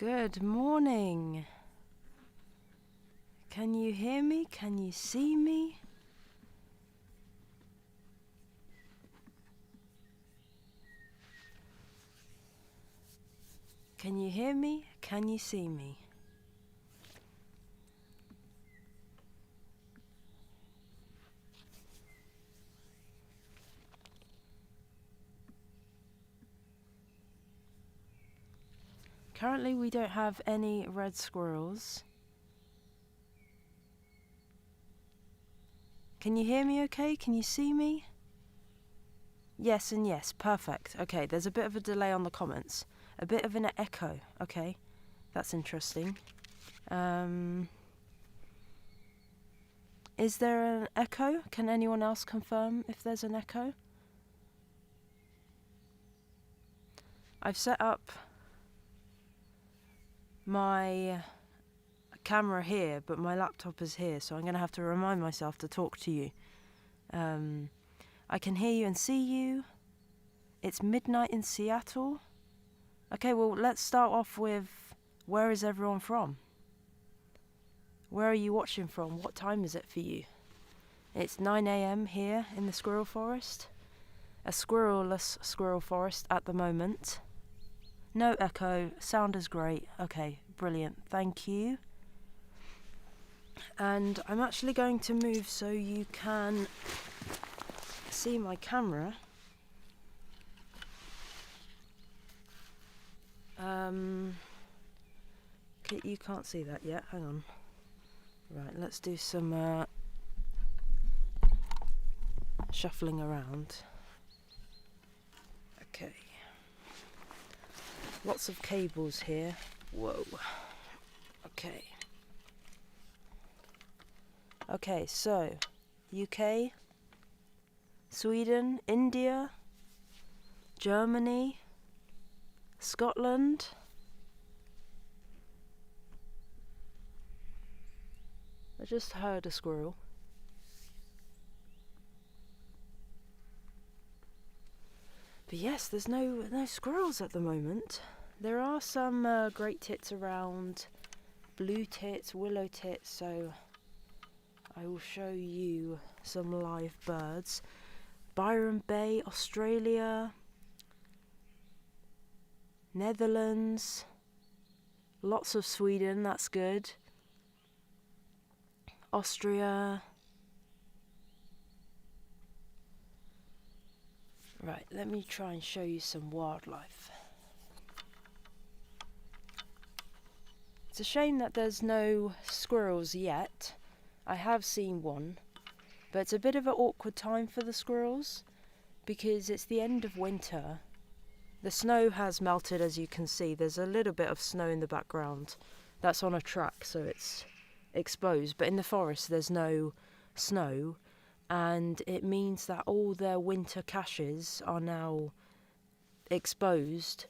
Good morning. Can you hear me? Can you see me? Can you hear me? Can you see me? Currently we don't have any red squirrels. Can you hear me okay? Can you see me? Yes and yes, perfect. Okay, there's a bit of a delay on the comments. A bit of an echo, okay. That's interesting. Is there an echo? Can anyone else confirm if there's an echo? I've set up my camera here, but my laptop is here, so I'm going to have to remind myself to talk to you. I can hear you and see you. It's midnight in Seattle. Okay, well, let's start off with, where is everyone from? Where are you watching from? What time is it for you? It's 9 a.m. here in the Squirrel Forest. A squirrelless Squirrel Forest at the moment. No echo, sound is great. Okay, brilliant, thank you. And I'm actually going to move so you can see my camera. You can't see that yet, hang on. Right, let's do some shuffling around. Okay. Lots of cables here. Whoa. Okay. Okay, so UK, Sweden, India, Germany, Scotland, I just heard a squirrel. But yes, there's no squirrels at the moment. There are some great tits around, blue tits, willow tits, so I will show you some live birds. Byron Bay, Australia, Netherlands, lots of Sweden, that's good. Austria. Right, let me try and show you some wildlife. It's a shame that there's no squirrels yet. I have seen one, but it's a bit of an awkward time for the squirrels because it's the end of winter. The snow has melted, as you can see. There's a little bit of snow in the background. That's on a track, so it's exposed, but in the forest there's no snow, and it means that all their winter caches are now exposed,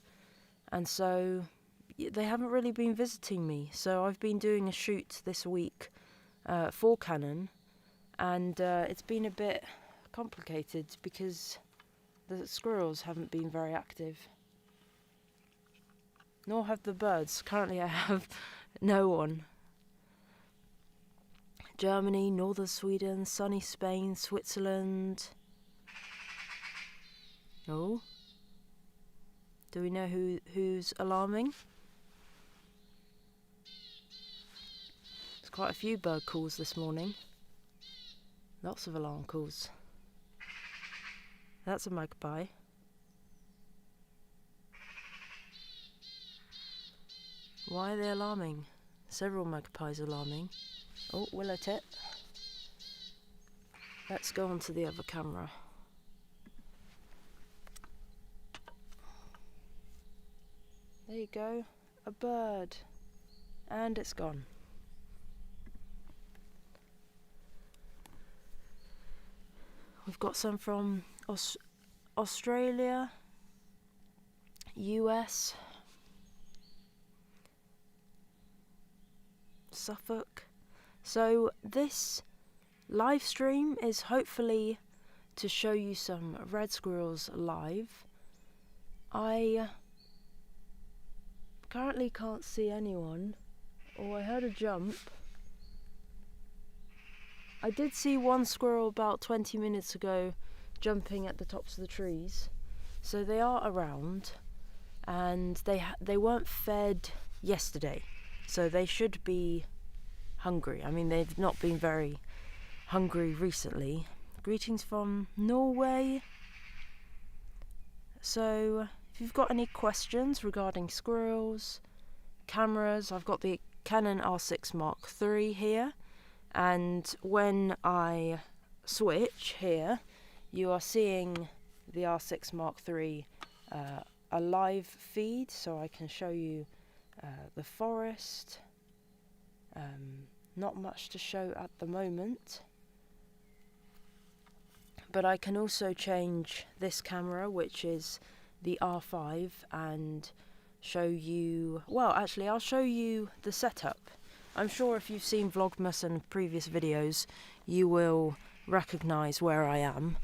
and so they haven't really been visiting me. So I've been doing a shoot this week for Canon, and it's been a bit complicated because the squirrels haven't been very active, nor have the birds. Currently I have no one. Germany, northern Sweden, sunny Spain, Switzerland. Oh, do we know who's alarming? There's quite a few bird calls this morning. Lots of alarm calls. That's a magpie. Why are they alarming? Several magpies alarming. Oh, willow tit. Let's go on to the other camera. There you go, a bird. And it's gone. We've got some from Australia, US, Suffolk. So this live stream is hopefully to show you some red squirrels live. I currently can't see anyone. Oh, I heard a jump. I did see one squirrel about 20 minutes ago jumping at the tops of the trees. So they are around, and they weren't fed yesterday. So they should be hungry. I mean, they've not been very hungry recently. Greetings from Norway. So if you've got any questions regarding squirrels, cameras, I've got the Canon R6 Mark III here, and when I switch here, you are seeing the R6 Mark III a live feed, so I can show you the forest. Not much to show at the moment, but I can also change this camera, which is the R5, and show you, well, actually I'll show you the setup. I'm sure if you've seen Vlogmas and previous videos, you will recognise where I am.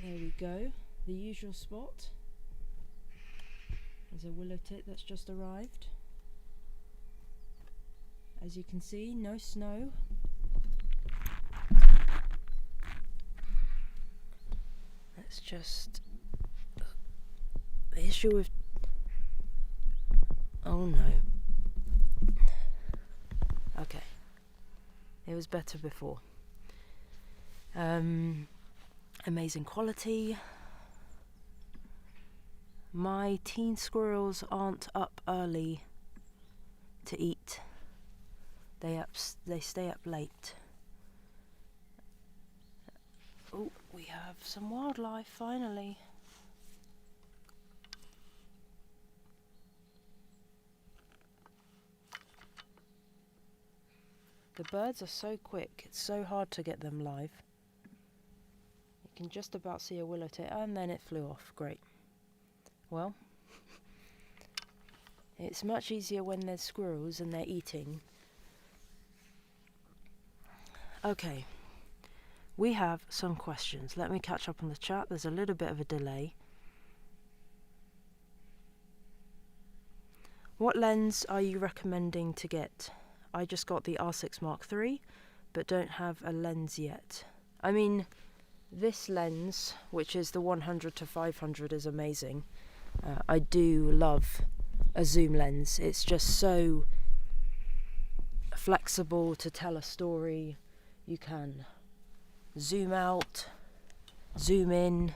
There we go, the usual spot. There's a willow tit that's just arrived. As you can see, no snow. That's just the issue with... Oh no. Okay. It was better before. Amazing quality. My teen squirrels aren't up early to eat. They stay up late. Oh, we have some wildlife finally. The birds are so quick, it's so hard to get them live. You can just about see a willow tit, and then it flew off. Great. Well, it's much easier when there's squirrels and they're eating. Okay, we have some questions. Let me catch up on the chat. There's a little bit of a delay. What lens are you recommending to get? I just got the R6 Mark III, but don't have a lens yet. I mean, this lens, which is the 100 to 500, is amazing. I do love a zoom lens. It's just so flexible to tell a story. You can zoom out, zoom in,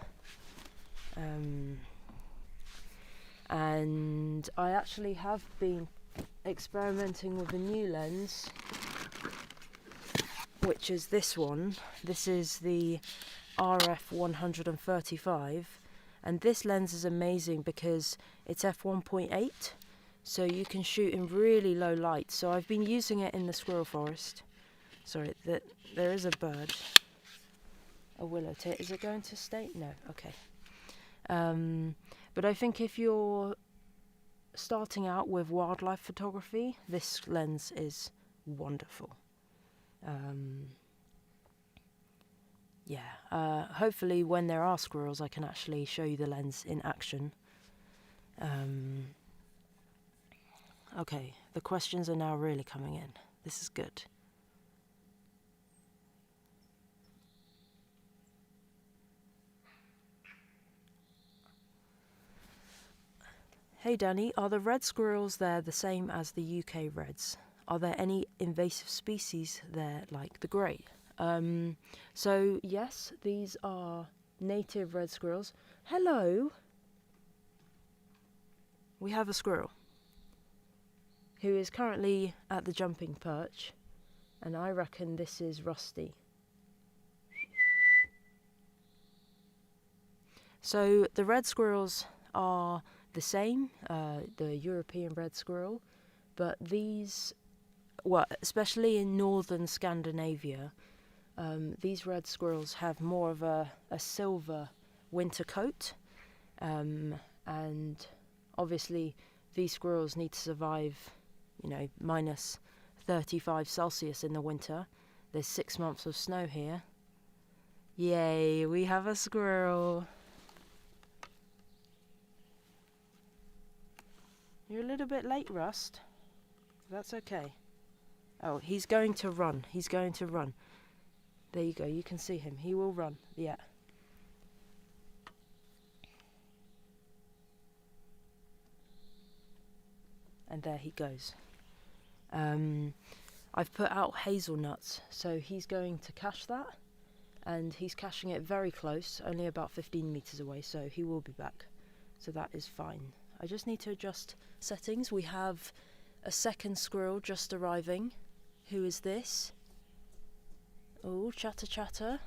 and I actually have been experimenting with a new lens, which is this one. This is the RF 135, and this lens is amazing because it's f1.8, so you can shoot in really low light. So I've been using it in the Squirrel Forest. Sorry, there is a bird, a willow tit. Is it going to stay? No, okay. But I think if you're starting out with wildlife photography, this lens is wonderful. Hopefully when there are squirrels I can actually show you the lens in action. Okay, the questions are now really coming in. This is good. Hey Dani, are the red squirrels there the same as the UK reds? Are there any invasive species there like the grey? So yes, these are native red squirrels. Hello! We have a squirrel who is currently at the jumping perch, and I reckon this is Rusty. So the red squirrels are the same, the European red squirrel, but these, well, especially in northern Scandinavia, these red squirrels have more of a silver winter coat, and obviously these squirrels need to survive, you know, minus 35 Celsius in the winter. There's 6 months of snow here. Yay, we have a squirrel. You're a little bit late, Rust. That's okay. Oh, he's going to run. He's going to run. There you go. You can see him. He will run. Yeah. And there he goes. I've put out hazelnuts, so he's going to cache that. And he's caching it very close, only about 15 meters away, so he will be back. So that is fine. I just need to adjust settings. We have a second squirrel just arriving. Who is this? Oh, chatter chatter.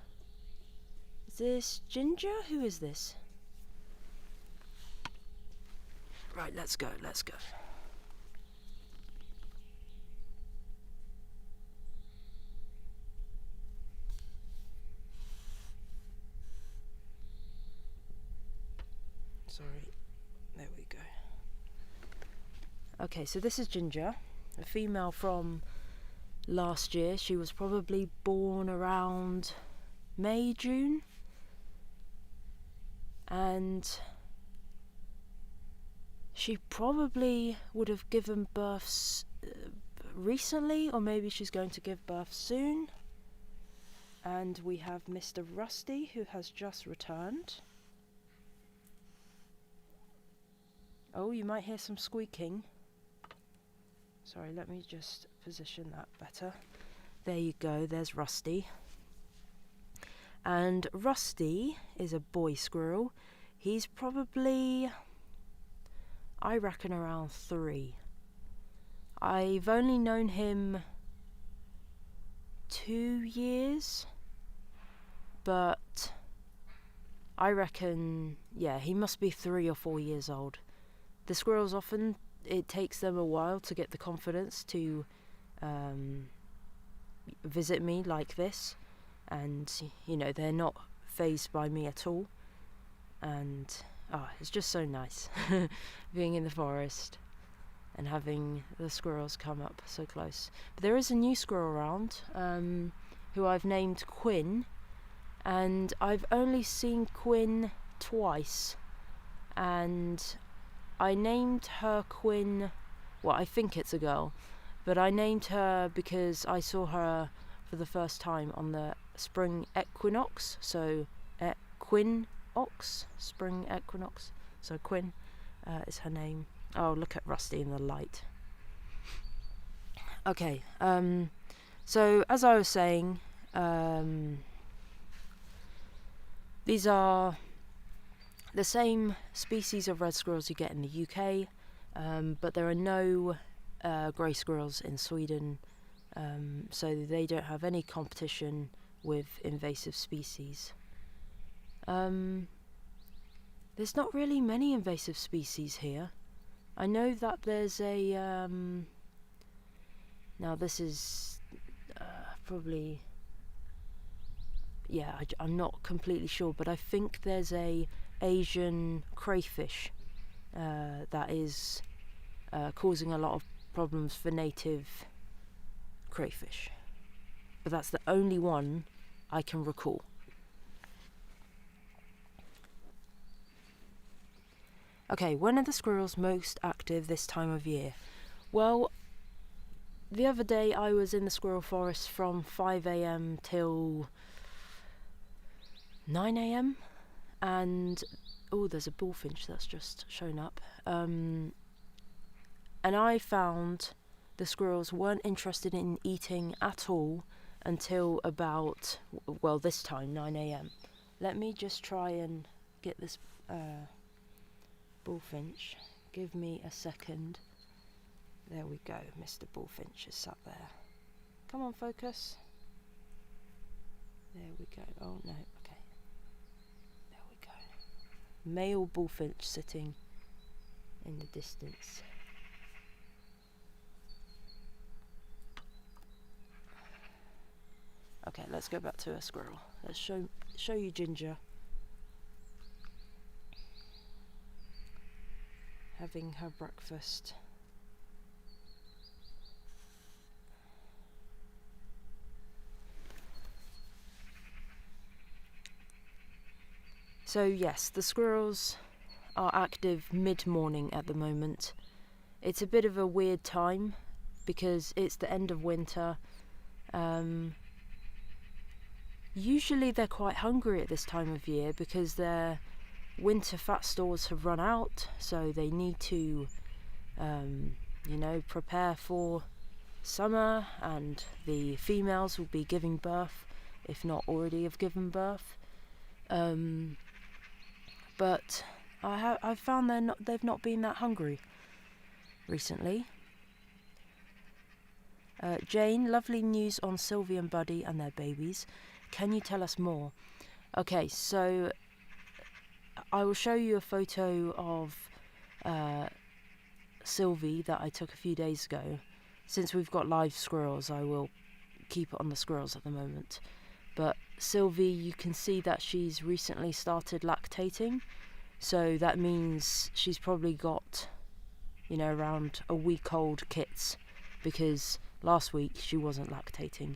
Is this Ginger? Who is this? Right, let's go, let's go. Sorry. There we go. Okay, so this is Ginger, a female from last year. She was probably born around May, June. And she probably would have given birth recently, or maybe she's going to give birth soon. And we have Mr. Rusty, who has just returned. Oh, you might hear some squeaking. Sorry, let me just position that better. There you go, there's Rusty. And Rusty is a boy squirrel. He's probably, I reckon, around 3. I've only known him 2 years, but I reckon, yeah, he must be 3 or 4 years old. The squirrels often, it takes them a while to get the confidence to visit me like this, and you know, they're not fazed by me at all, and it's just so nice being in the forest and having the squirrels come up so close. But there is a new squirrel around who I've named Quinn, and I've only seen Quinn twice, and I named her Quinn, well, I think it's a girl, but I named her because I saw her for the first time on the spring equinox, so Quinox, spring equinox, so Quinn is her name. Oh, look at Rusty in the light. Okay, so as I was saying, these are the same species of red squirrels you get in the UK, but there are no grey squirrels in Sweden, so they don't have any competition with invasive species. There's not really many invasive species here. I know that there's a now this is probably, yeah, I'm not completely sure, but I think there's a Asian crayfish that is causing a lot of problems for native crayfish, but that's the only one I can recall. Okay, when are the squirrels most active this time of year? Well, the other day I was in the Squirrel Forest from 5 AM till 9 AM, and oh, there's a bullfinch that's just shown up, and I found the squirrels weren't interested in eating at all until about, well, this time, 9 AM. Let me just try and get this bullfinch. Give me a second. There we go, Mr. Bullfinch is sat there. Come on, focus. There we go. Oh no, okay. There we go. Male bullfinch sitting in the distance. Okay, let's go back to a squirrel. Let's show you Ginger having her breakfast. So yes, the squirrels are active mid-morning at the moment, it's a bit of a weird time because it's the end of winter. Usually they're quite hungry at this time of year because their winter fat stores have run out, so they need to prepare for summer, and the females will be giving birth, if not already have given birth. But I've found they've not been that hungry recently. Jane, lovely news on Sylvie and Buddy and their babies. Can you tell us more? Okay, so I will show you a photo of Sylvie that I took a few days ago. Since we've got live squirrels, I will keep it on the squirrels at the moment. But Sylvie, you can see that she's recently started lactating, so that means she's probably got, around a week old kits, because last week she wasn't lactating.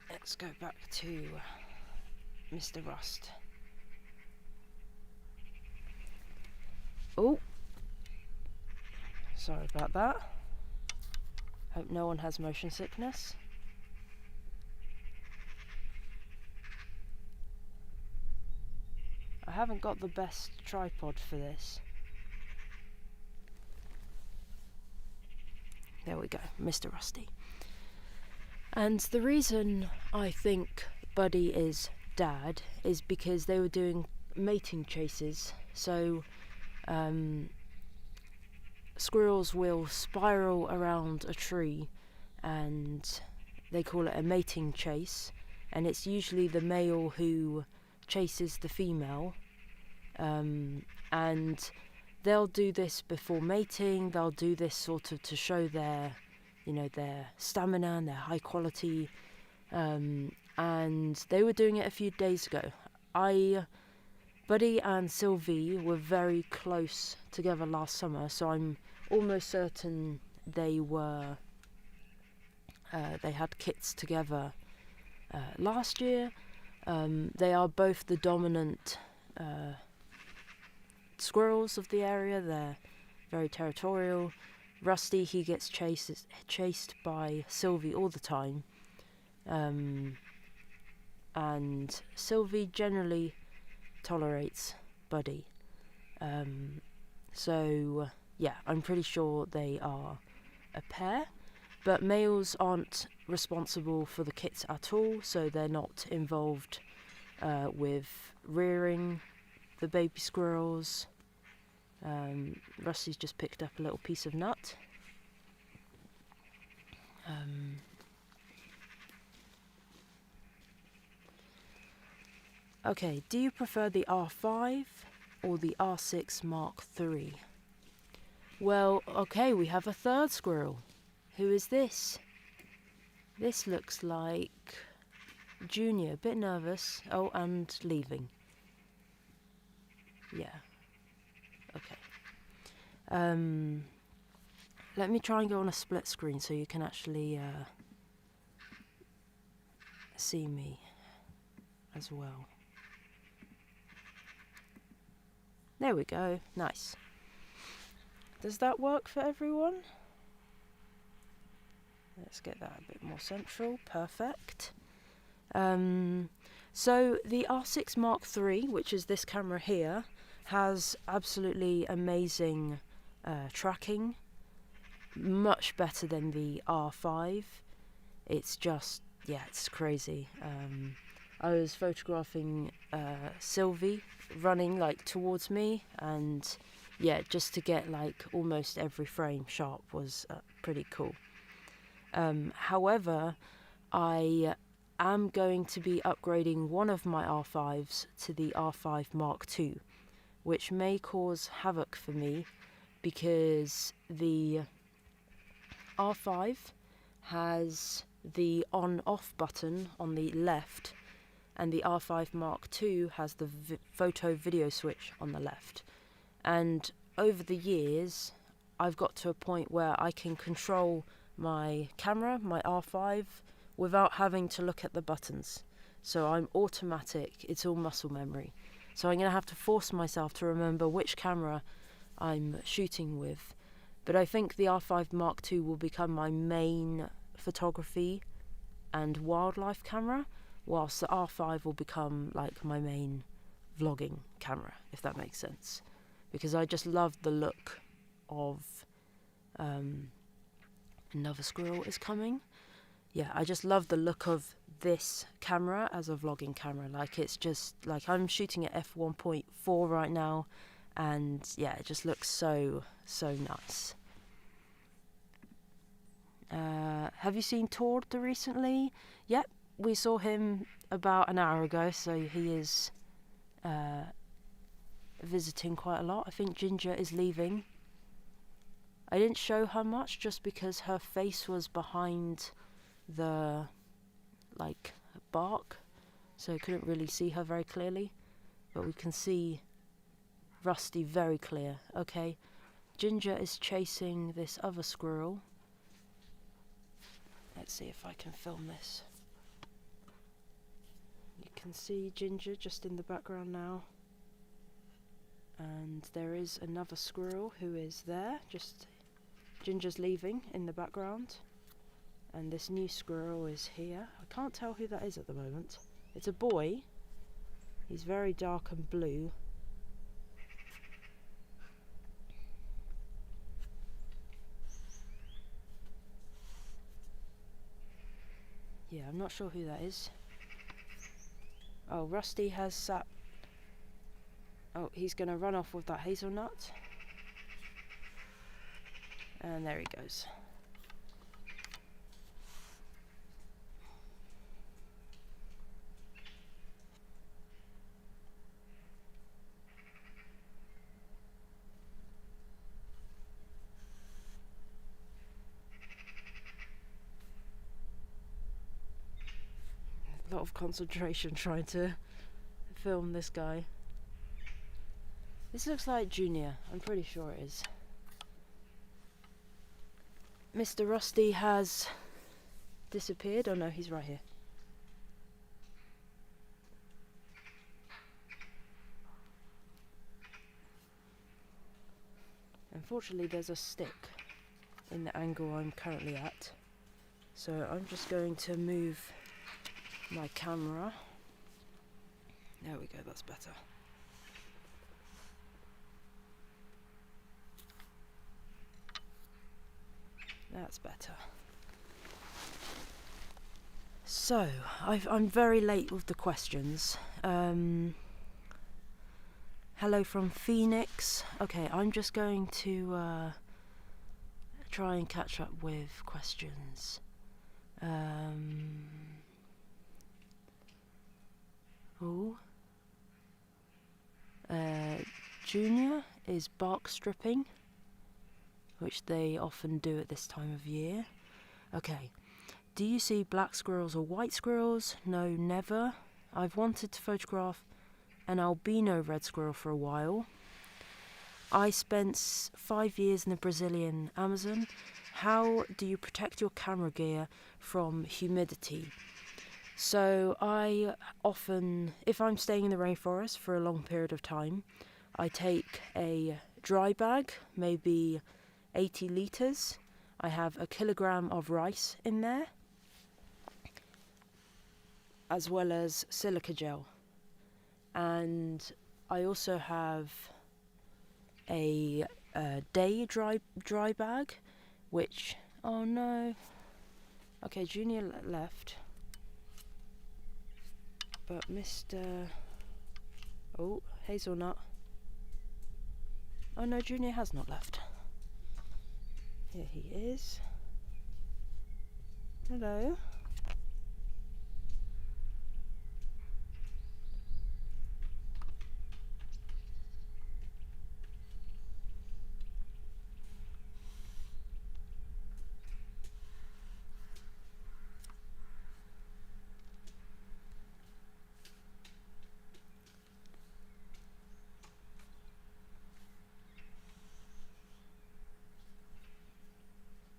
Let's go back to Mr. Rust. Oh, sorry about that. Hope no one has motion sickness. I haven't got the best tripod for this. There we go, Mr. Rusty. And the reason I think Buddy is dad is because they were doing mating chases. So squirrels will spiral around a tree, and they call it a mating chase, and it's usually the male who chases the female, and they'll do this before mating. They'll do this sort of to show their stamina and their high quality, and they were doing it a few days ago. Buddy and Sylvie were very close together last summer, so I'm almost certain they had kits together last year. They are both the dominant squirrels of the area. They're very territorial. Rusty, he gets chased by Sylvie all the time, and Sylvie generally tolerates Buddy. So yeah, I'm pretty sure they are a pair, but males aren't responsible for the kits at all, so they're not involved with rearing the baby squirrels. Rusty's just picked up a little piece of nut. Okay, do you prefer the R5 or the R6 Mark III? Well, okay, we have a third squirrel. Who is this? This looks like Junior, a bit nervous. Oh, and leaving. Yeah. Okay. Let me try and go on a split screen so you can actually see me as well. There we go. Nice. Does that work for everyone? Let's get that a bit more central. Perfect. So the R6 Mark III, which is this camera here, has absolutely amazing tracking. Much better than the R5. It's just, yeah, it's crazy. I was photographing Sylvie running like towards me, and yeah, just to get like almost every frame sharp was pretty cool. However, I am going to be upgrading one of my R5s to the R5 Mark II, which may cause havoc for me because the R5 has the on-off button on the left, and the R5 Mark II has the photo-video switch on the left. And over the years, I've got to a point where I can control my camera, my R5, without having to look at the buttons. So I'm automatic, it's all muscle memory. So I'm going to have to force myself to remember which camera I'm shooting with. But I think the R5 Mark II will become my main photography and wildlife camera, whilst the R5 will become like my main vlogging camera, if that makes sense. Because I just love the look of another squirrel is coming. Yeah, I just love the look of this camera as a vlogging camera. Like, it's just like I'm shooting at f1.4 right now, and yeah, it just looks so nice. Have you seen Tord recently? Yep, we saw him about an hour ago, so he is visiting quite a lot. I think Ginger is leaving. I didn't show her much just because her face was behind the bark, so I couldn't really see her very clearly, but we can see Rusty very clear. Okay, Ginger is chasing this other squirrel. Let's see if I can film this. You can see Ginger just in the background now, and there is another squirrel who is there. Just Ginger's leaving in the background, and this new squirrel is here. I can't tell who that is at the moment. It's a boy. He's very dark and blue. Yeah, I'm not sure who that is. Oh, Rusty has sat... Oh, he's going to run off with that hazelnut. And there he goes. A lot of concentration trying to film this guy. This looks like Junior. I'm pretty sure it is. Mr. Rusty has disappeared. Oh no, he's right here. Unfortunately, there's a stick in the angle I'm currently at, so I'm just going to move my camera. There we go, that's better. That's better. So, I'm very late with the questions. Hello from Phoenix. Okay, I'm just going to try and catch up with questions. Junior is bark stripping, which they often do at this time of year. Okay, do you see black squirrels or white squirrels? No, never. I've wanted to photograph an albino red squirrel for a while. I spent 5 years in the Brazilian Amazon. How do you protect your camera gear from humidity? So I often, if I'm staying in the rainforest for a long period of time, I take a dry bag, maybe 80 litres. I have a kilogram of rice in there, as well as silica gel. And I also have a day dry bag, which, oh no, okay, Junior left, but Mr. Oh, hazelnut. Oh no, Junior has not left. Here he is. Hello.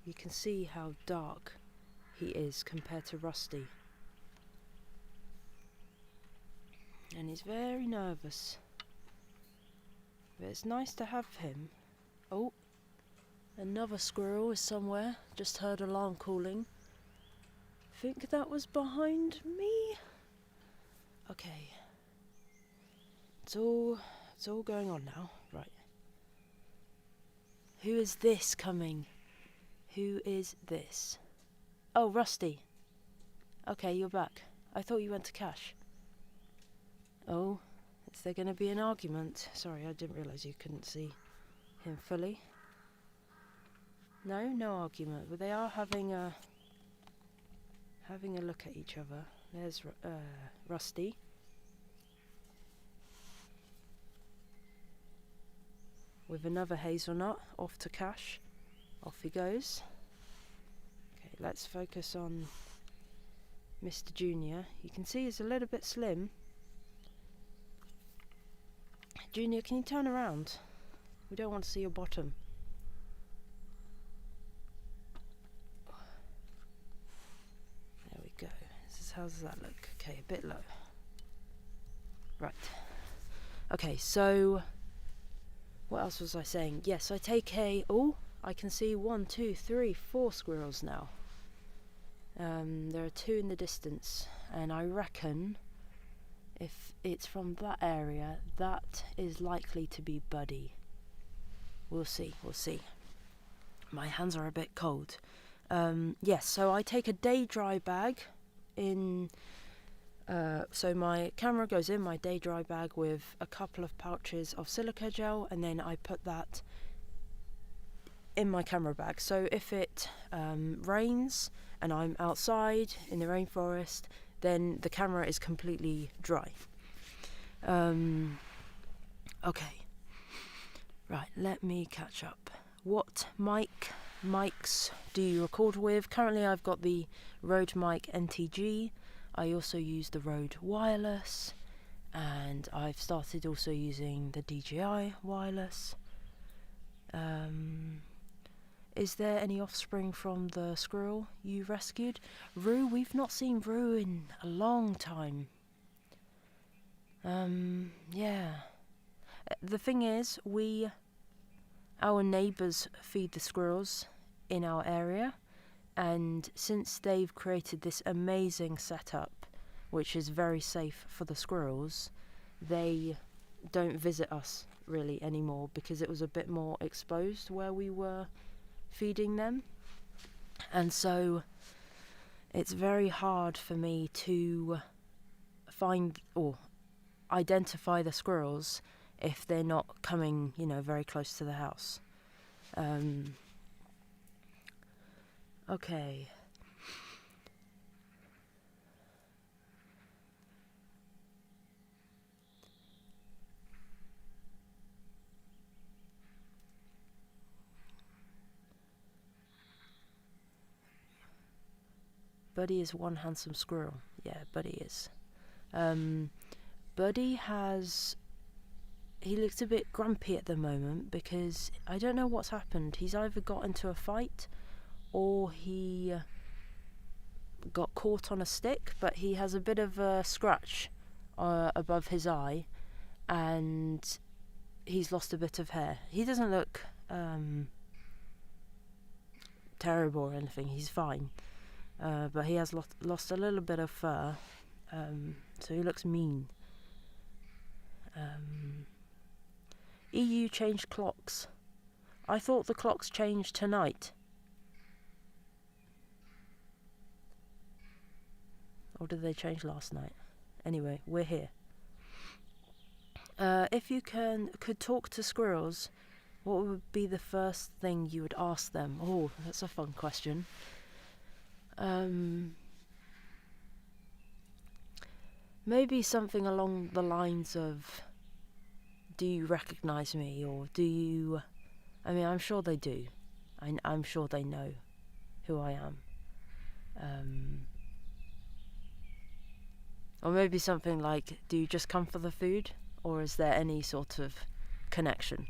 You can see how dark he is compared to Rusty. And he's very nervous. But it's nice to have him Oh, another squirrel is somewhere. Just heard alarm calling. Think that was behind me? Okay. It's all going on now. Right. Who is this coming? Who is this? Oh, Rusty. Okay, you're back. I thought you went to cash. Oh, is there going to be an argument? Sorry, I didn't realise you couldn't see him fully. No argument, but they are having a look at each other. There's Rusty. With another hazelnut, off to cash. Off he goes. Okay, let's focus on Mr. Junior. You can see he's a little bit slim. Junior, can you turn around? We don't want to see your bottom. There we go. How does that look? Okay, a bit low. Right. Okay, so what else was I saying? Yes, I take a... Oh, I can see 1, 2, 3, 4 squirrels now. There are 2 in the distance, and I reckon if it's from that area, that is likely to be Buddy. We'll see. My hands are a bit cold. Yes, so I take a day dry bag in... so my camera goes in my day dry bag with a couple of pouches of silica gel, and then I put that in my camera bag. So if it rains and I'm outside in the rainforest, then the camera is completely dry. Okay. Right, let me catch up. What mics do you record with? Currently I've got the Rode Mic NTG. I also use the Rode Wireless, and I've started also using the DJI Wireless. Is there any offspring from the squirrel you rescued? Rue, we've not seen Rue in a long time. Yeah. The thing is, our neighbours feed the squirrels in our area, and since they've created this amazing setup, which is very safe for the squirrels, they don't visit us really anymore, because it was a bit more exposed where we were feeding them, and so it's very hard for me to find or identify the squirrels if they're not coming, very close to the house. Okay. Buddy is one handsome squirrel. Yeah, Buddy is. Buddy he looks a bit grumpy at the moment because I don't know what's happened. He's either got into a fight or he got caught on a stick, but he has a bit of a scratch above his eye, and he's lost a bit of hair. He doesn't look terrible or anything. He's fine. But he has lost a little bit of fur, so he looks mean. EU changed clocks. I thought the clocks changed tonight. Or did they change last night? Anyway, we're here. If you could talk to squirrels, what would be the first thing you would ask them? Oh, that's a fun question. Maybe something along the lines of, do you recognise me, or do you... I mean, I'm sure they do. I'm sure they know who I am. Or maybe something like, do you just come for the food, or is there any sort of connection?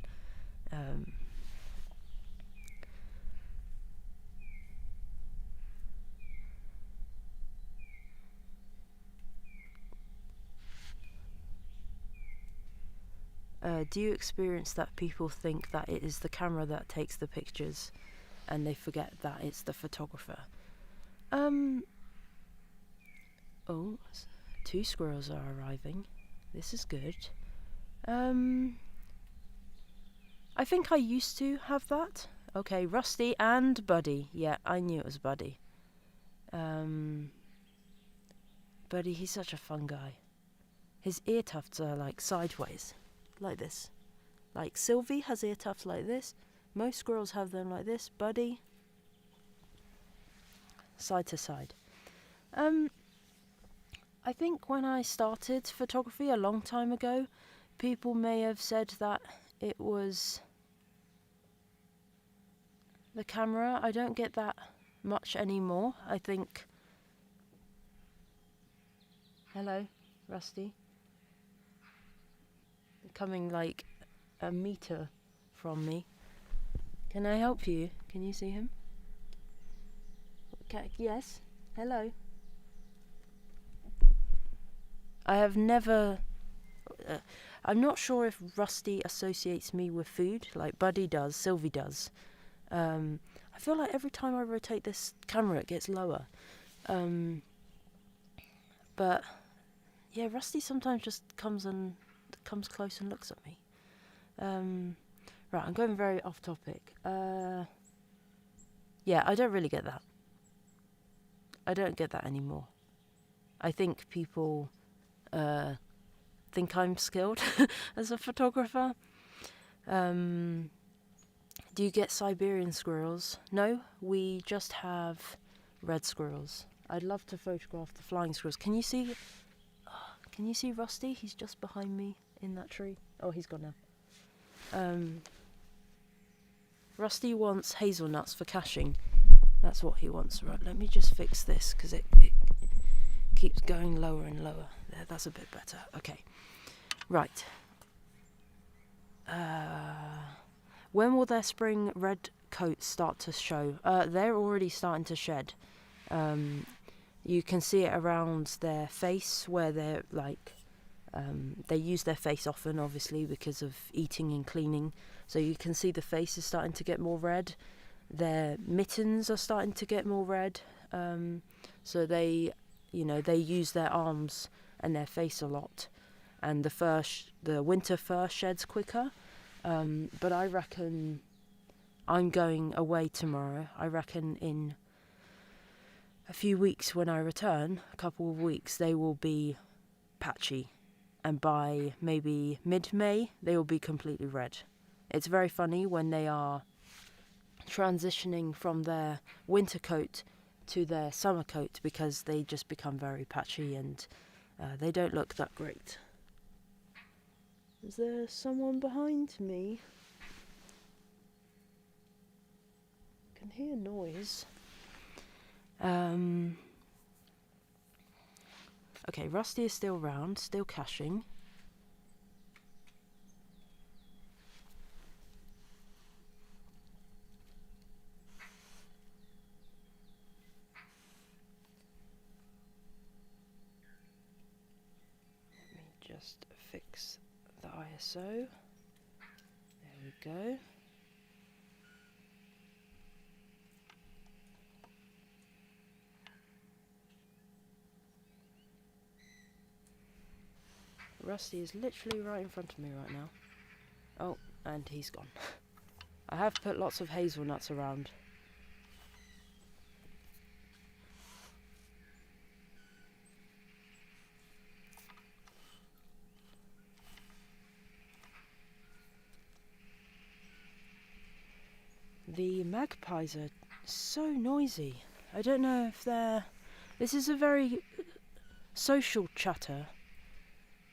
Do you experience that people think that it is the camera that takes the pictures and they forget that it's the photographer? Oh, 2 squirrels are arriving. This is good. I think I used to have that. Okay, Rusty and Buddy. Yeah, I knew it was Buddy. Buddy, he's such a fun guy. His ear tufts are like sideways, like this. Like Sylvie has ear tufts like this. Most squirrels have them like this. Buddy, side to side. I think when I started photography a long time ago, people may have said that it was the camera. I don't get that much anymore. I think... Hello, Rusty. Coming like a meter from me. Can I help you? Can you see him? Okay, yes. Hello. I have never... I'm not sure if Rusty associates me with food, like Buddy does, Sylvie does. I feel like every time I rotate this camera it gets lower. But yeah, Rusty sometimes just comes close and looks at me. Right, I'm going very off topic. Yeah, I don't really get that. I don't get that anymore. I think people think I'm skilled as a photographer. Do you get Siberian squirrels? No, we just have red squirrels. I'd love to photograph the flying squirrels. Can you see Rusty? He's just behind me in that tree. Oh, he's gone now. Rusty wants hazelnuts for caching. That's what he wants. Right, let me just fix this because it keeps going lower and lower. There, that's a bit better. Okay. Right. When will their spring red coats start to show? They're already starting to shed. You can see it around their face where they're like... they use their face often, obviously, because of eating and cleaning. So you can see the face is starting to get more red. Their mittens are starting to get more red. So they use their arms and their face a lot. And the winter fur sheds quicker. But I reckon I'm going away tomorrow. I reckon in a few weeks when I return, a couple of weeks, they will be patchy. And by maybe mid-May, they will be completely red. It's very funny when they are transitioning from their winter coat to their summer coat because they just become very patchy and they don't look that great. Is there someone behind me? I can hear noise. Okay, Rusty is still round, still caching. Let me just fix the ISO. There we go. Rusty is literally right in front of me right now. Oh, and he's gone. I have put lots of hazelnuts around. The magpies are so noisy. I don't know if they're... This is a very social chatter.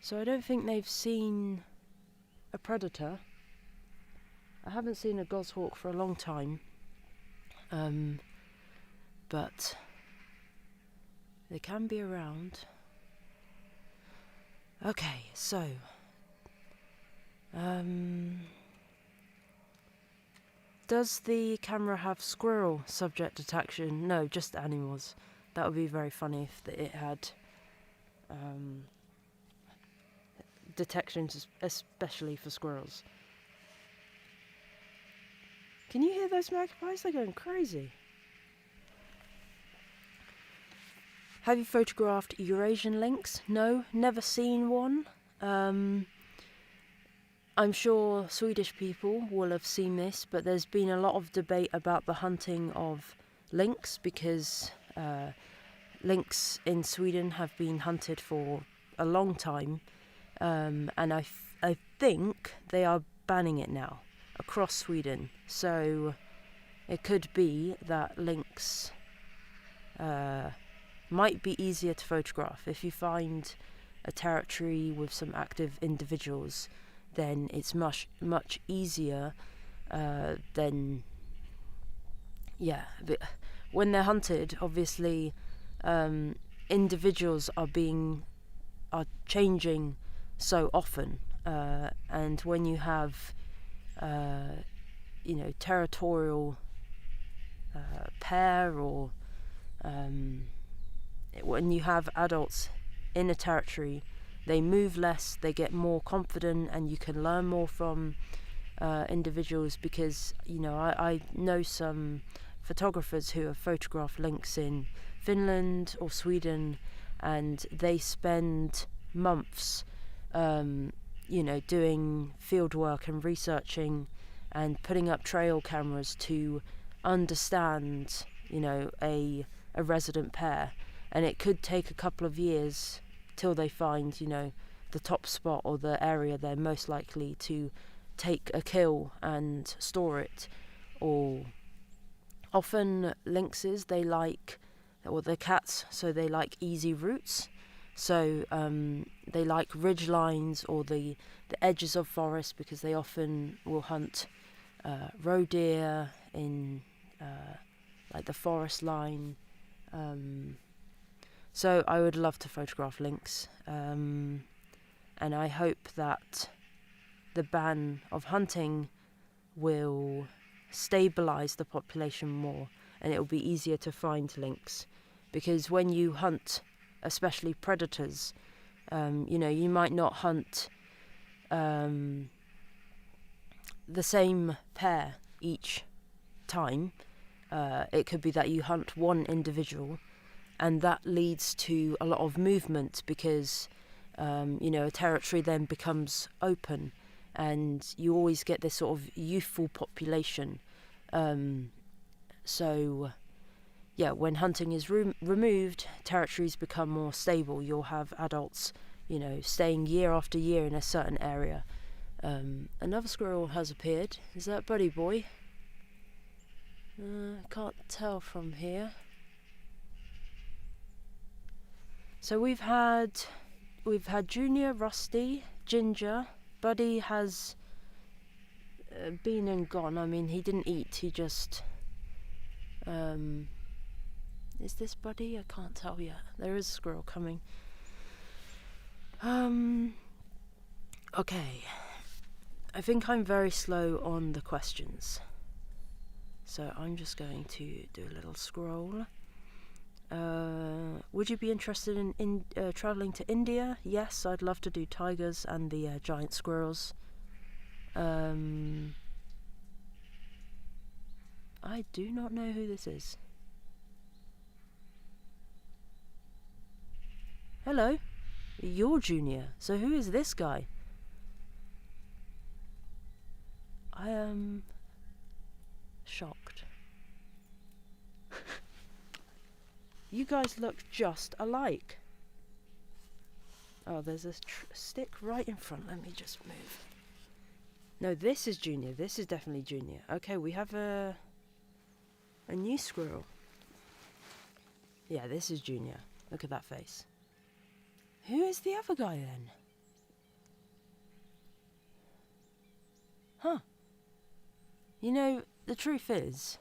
So I don't think they've seen a predator. I haven't seen a goshawk for a long time. But they can be around. Okay, so... does the camera have squirrel subject detection? No, just animals. That would be very funny if it had... detection, especially for squirrels. Can you hear those magpies? They're going crazy. Have you photographed Eurasian lynx? No, never seen one. I'm sure Swedish people will have seen this, but there's been a lot of debate about the hunting of lynx because lynx in Sweden have been hunted for a long time, and I think they are banning it now across Sweden. So it could be that lynx might be easier to photograph. If you find a territory with some active individuals, then it's much easier than, yeah. But when they're hunted, obviously individuals are changing so often, and when you have territorial pair, or when you have adults in a territory, they move less, they get more confident, and you can learn more from individuals, because I know some photographers who have photographed lynx in Finland or Sweden, and they spend months doing field work and researching and putting up trail cameras to understand a resident pair, and it could take a couple of years till they find the top spot or the area they're most likely to take a kill and store it. Or often lynxes, they're cats, so they like easy routes. So they like ridge lines or the edges of forest, because they often will hunt roe deer in like the forest line. So I would love to photograph lynx, and I hope that the ban of hunting will stabilise the population more, and it will be easier to find lynx, because when you hunt, especially predators, you might not hunt the same pair each time. It could be that you hunt one individual, and that leads to a lot of movement, because a territory then becomes open, and you always get this sort of youthful population. So when hunting is removed, territories become more stable. You'll have adults staying year after year in a certain area. Another squirrel has appeared. Is that Buddy Boy? Can't tell from here. So we've had Junior, Rusty, Ginger. Buddy has been and gone. I mean, he didn't eat. He just. Is this Buddy? I can't tell yet. There is a squirrel coming. Okay. I think I'm very slow on the questions, so I'm just going to do a little scroll. Would you be interested in travelling to India? Yes, I'd love to do tigers and the giant squirrels. I do not know who this is. Hello, you're Junior. So who is this guy? I am shocked. You guys look just alike. Oh, there's a stick right in front. Let me just move. No, this is Junior. This is definitely Junior. Okay, we have a new squirrel. Yeah, this is Junior. Look at that face. Who is the other guy then? Huh. The truth is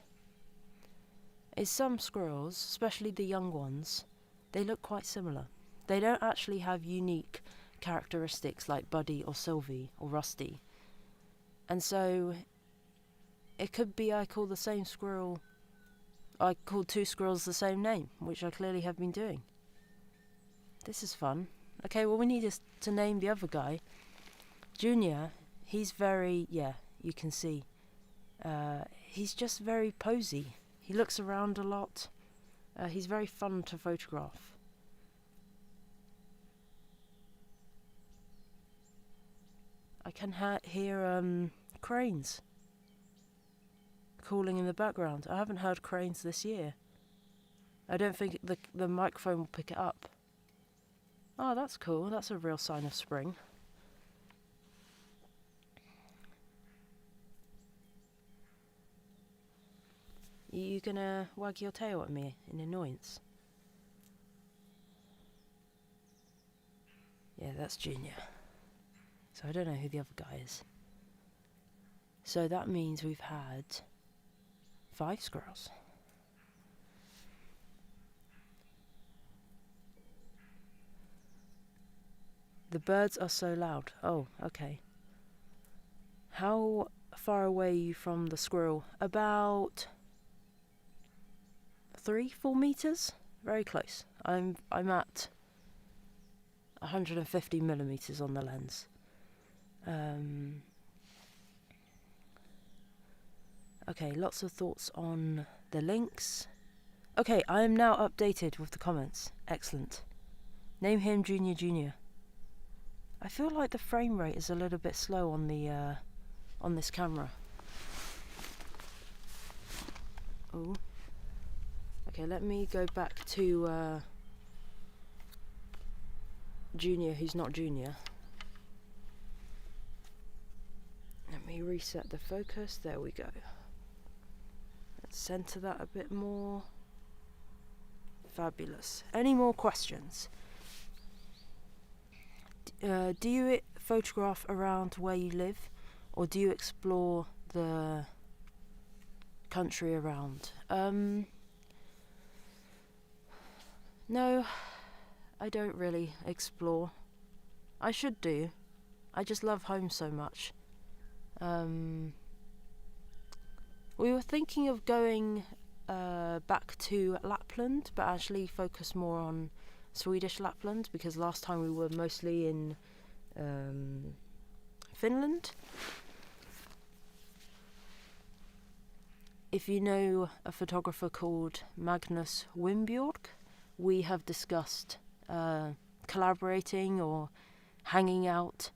some squirrels, especially the young ones, they look quite similar. They don't actually have unique characteristics like Buddy or Sylvie or Rusty. And so it could be I call two squirrels the same name, which I clearly have been doing. This is fun. Okay, well we need to name the other guy. Junior, he's very, yeah, you can see. He's just very posy. He looks around a lot. He's very fun to photograph. I can hear cranes calling in the background. I haven't heard cranes this year. I don't think the microphone will pick it up. Oh, that's cool. That's a real sign of spring. You gonna wag your tail at me in annoyance? Yeah, that's Junior. So I don't know who the other guy is. So that means we've had 5 squirrels. The birds are so loud. Oh, okay. How far away are you from the squirrel? About 3-4 meters? Very close. I'm at 150 millimeters on the lens. Okay, lots of thoughts on the links. Okay, I am now updated with the comments. Excellent. Name him Junior Junior. I feel like the frame rate is a little bit slow on the on this camera. Oh. Okay, let me go back to Junior, who's not Junior. Let me reset the focus. There we go. Let's center that a bit more. Fabulous. Any more questions? Do you photograph around where you live, or do you explore the country around? No, I don't really explore. I should do. I just love home so much. We were thinking of going back to Lapland, but actually focus more on Swedish Lapland, because last time we were mostly in Finland. If you know a photographer called Magnus Wimbjork, we have discussed collaborating or hanging out,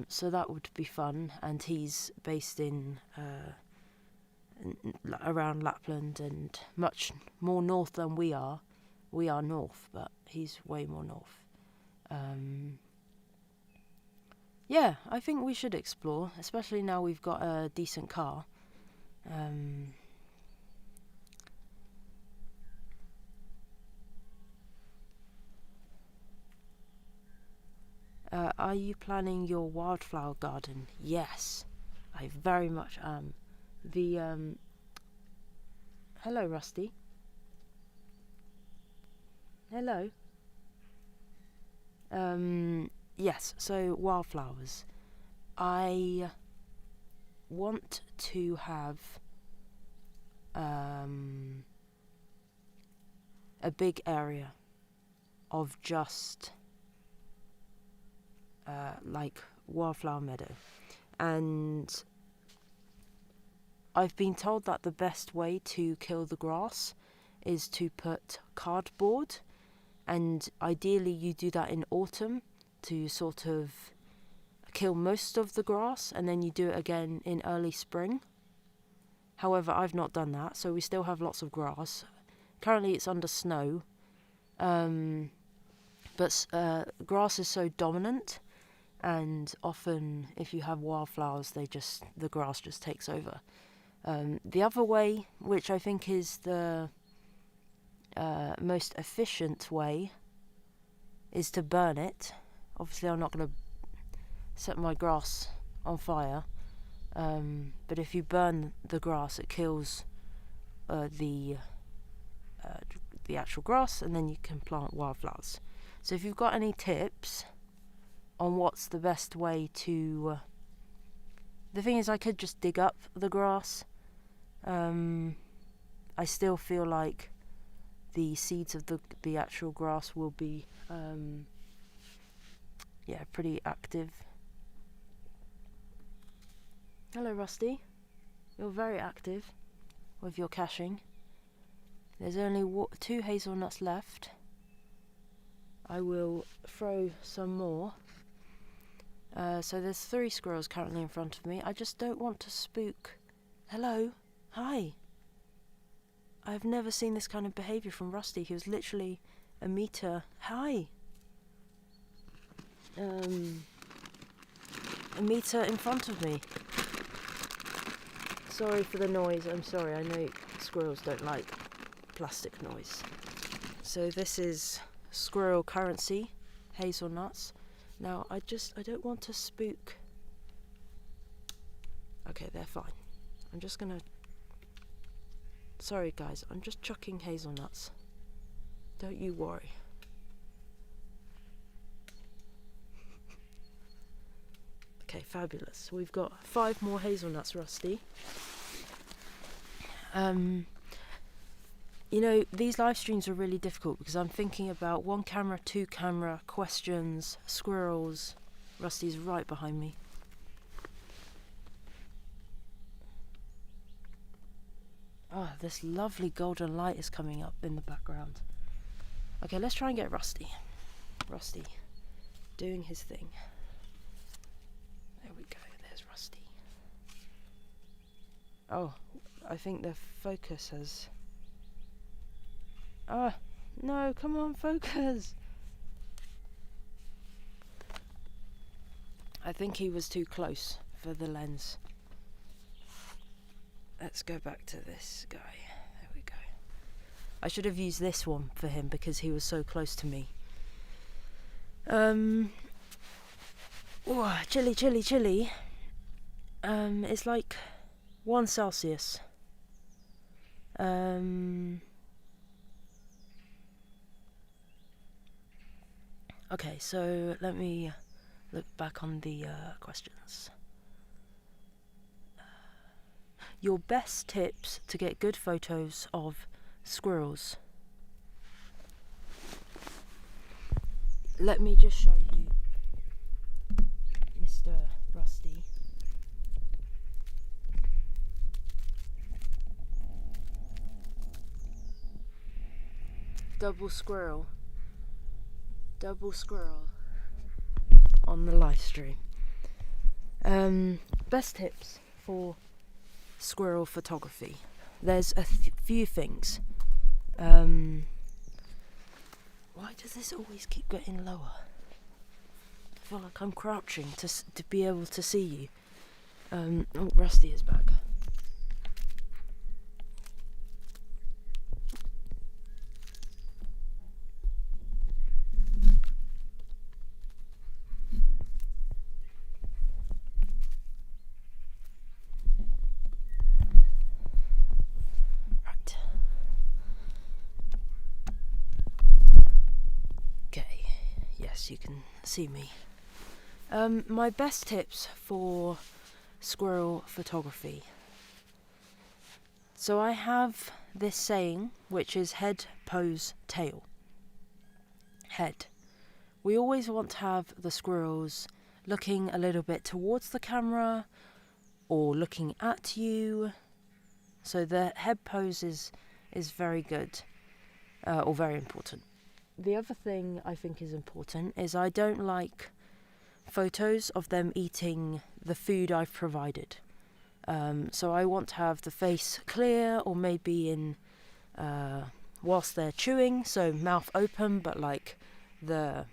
so that would be fun. And he's based in around Lapland and much more north than we are. We are north, but he's way more north. Yeah, I think we should explore, especially now we've got a decent car. Are you planning your wildflower garden? Yes, I very much am. Hello, Rusty. Hello. Yes, so wildflowers. I want to have a big area of just like wildflower meadow, and I've been told that the best way to kill the grass is to put cardboard, and ideally you do that in autumn to sort of kill most of the grass, and then you do it again in early spring. However, I've not done that, so we still have lots of grass. Currently it's under snow, but grass is so dominant, and often if you have wildflowers, the grass just takes over. The other way, which I think is the most efficient way, is to burn it. Obviously I'm not going to set my grass on fire, but if you burn the grass, it kills the actual grass, and then you can plant wildflowers. So if you've got any tips on what's the best way to... the thing is, I could just dig up the grass. I still feel like the seeds of the actual grass will be yeah, pretty active. Hello, Rusty. You're very active with your caching. There's only 2 hazelnuts left. I will throw some more. So there's 3 squirrels currently in front of me. I just don't want to spook. Hello? Hi. I've never seen this kind of behaviour from Rusty. He was literally a meter. Hi. A meter in front of me. Sorry for the noise. I'm sorry. I know squirrels don't like plastic noise. So this is squirrel currency, hazelnuts. Now I don't want to spook. Okay, they're fine. I'm just gonna. Sorry guys, I'm just chucking hazelnuts. Don't you worry. Okay, fabulous. We've got 5 more hazelnuts, Rusty. You know, these live streams are really difficult because I'm thinking about 1 camera, 2 camera, questions, squirrels. Rusty's right behind me. Oh, this lovely golden light is coming up in the background. Okay, let's try and get Rusty. Rusty, doing his thing. There we go, there's Rusty. Oh, I think the focus has... Ah, no, come on, focus! I think he was too close for the lens. Let's go back to this guy. There we go. I should have used this one for him because he was so close to me. Oh, chilly, chilly, chilly. It's like 1 Celsius. Okay, so let me look back on the questions. Your best tips to get good photos of squirrels. Let me just show you Mr. Rusty. Double squirrel on the live stream. Best tips for squirrel photography. There's a few things. Why does this always keep getting lower? I feel like I'm crouching to be able to see you. Oh, Rusty is back. You can see me. My best tips for squirrel photography. So I have this saying, which is head, pose, tail. Head. We always want to have the squirrels looking a little bit towards the camera or looking at you. So the head pose is very good or very important. The other thing I think is important is I don't like photos of them eating the food I've provided. So I want to have the face clear or maybe in whilst they're chewing, so mouth open but like the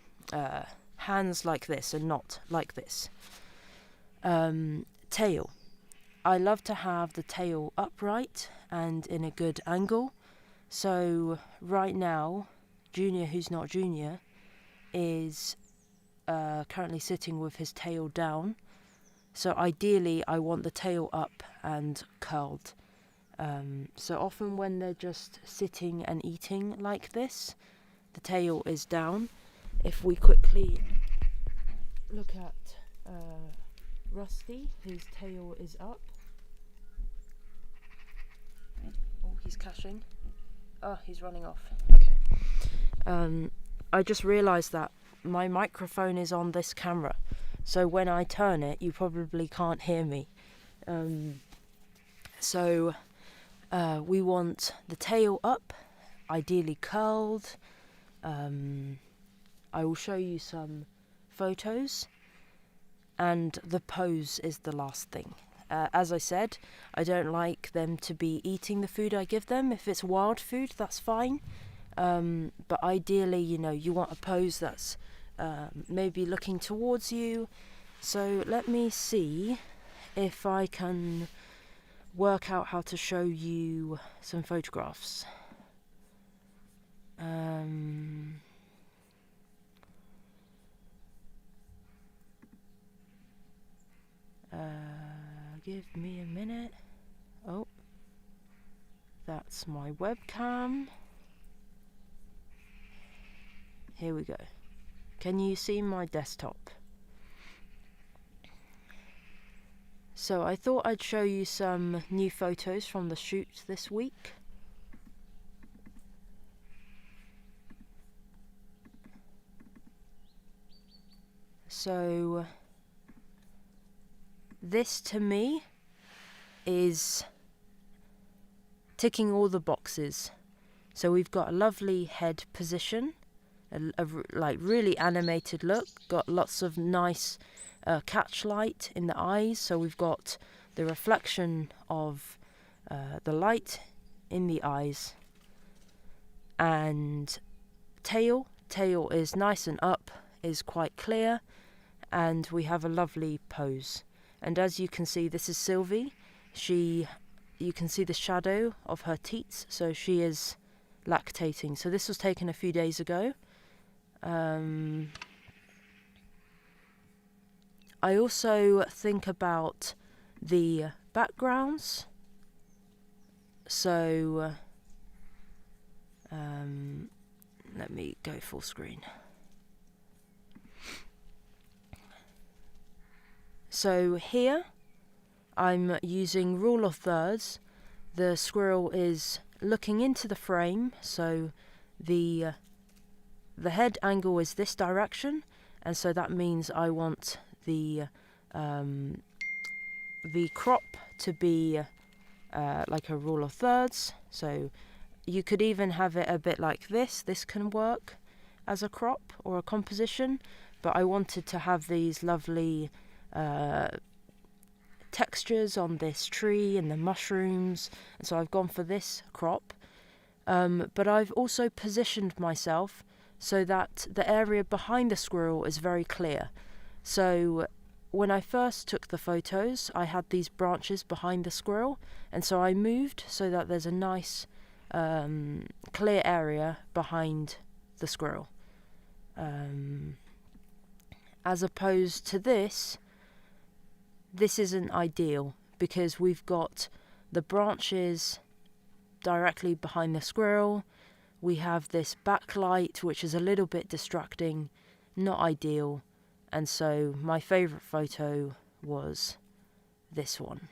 hands like this and not like this. Tail. I love to have the tail upright and in a good angle. So right now, Junior, who's not Junior, is currently sitting with his tail down. So ideally, I want the tail up and curled. So often when they're just sitting and eating like this, the tail is down. If we quickly look at Rusty, his tail is up. Oh, he's caching. Oh, he's running off. Okay. I just realised that my microphone is on this camera, so when I turn it you probably can't hear me. So we want the tail up, ideally curled. I will show you some photos, and the pose is the last thing. As I said, I don't like them to be eating the food I give them. If it's wild food, that's fine. But ideally, you want a pose that's maybe looking towards you. So let me see if I can work out how to show you some photographs. Give me a minute. Oh, that's my webcam. Here we go. Can you see my desktop? So I thought I'd show you some new photos from the shoot this week. So this to me is ticking all the boxes. So we've got a lovely head position, a like really animated look, got lots of nice catch light in the eyes, so we've got the reflection of the light in the eyes. And tail is nice and up, is quite clear, and we have a lovely pose. And as you can see, this is Sylvie. You can see the shadow of her teats, so she is lactating. So this was taken a few days ago. I also think about the backgrounds. So let me go full screen. So here I'm using rule of thirds. The squirrel is looking into the frame, so the head angle is this direction, and so that means I want the crop to be like a rule of thirds. So you could even have it a bit like this. This can work as a crop or a composition, but I wanted to have these lovely textures on this tree and the mushrooms, and so I've gone for this crop. But I've also positioned myself so that the area behind the squirrel is very clear. So when I first took the photos, I had these branches behind the squirrel, and so I moved so that there's a nice clear area behind the squirrel. As opposed to this isn't ideal because we've got the branches directly behind the squirrel. We have this backlight which is a little bit distracting, not ideal, and so my favourite photo was this one.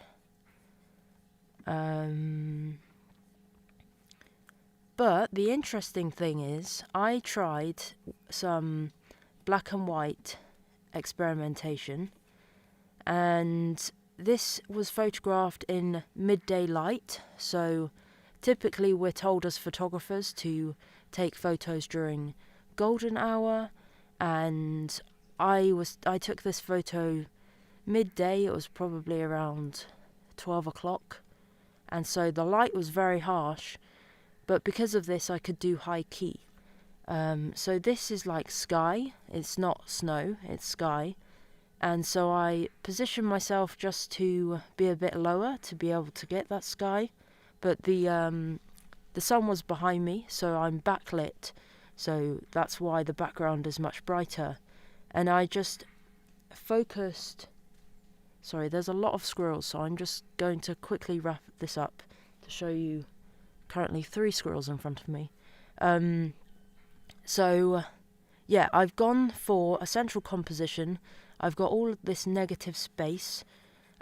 But the interesting thing is I tried some black and white experimentation, and this was photographed in midday light. So typically we're told as photographers to take photos during golden hour, and I took this photo midday. It was probably around 12 o'clock, and so the light was very harsh, but because of this I could do high key. So this is like sky, it's not snow, it's sky. And so I positioned myself just to be a bit lower to be able to get that sky. But the sun was behind me, so I'm backlit. So that's why the background is much brighter. And I just focused... Sorry, there's a lot of squirrels, so I'm just going to quickly wrap this up to show you currently 3 squirrels in front of me. So, yeah, I've gone for a central composition. I've got all this negative space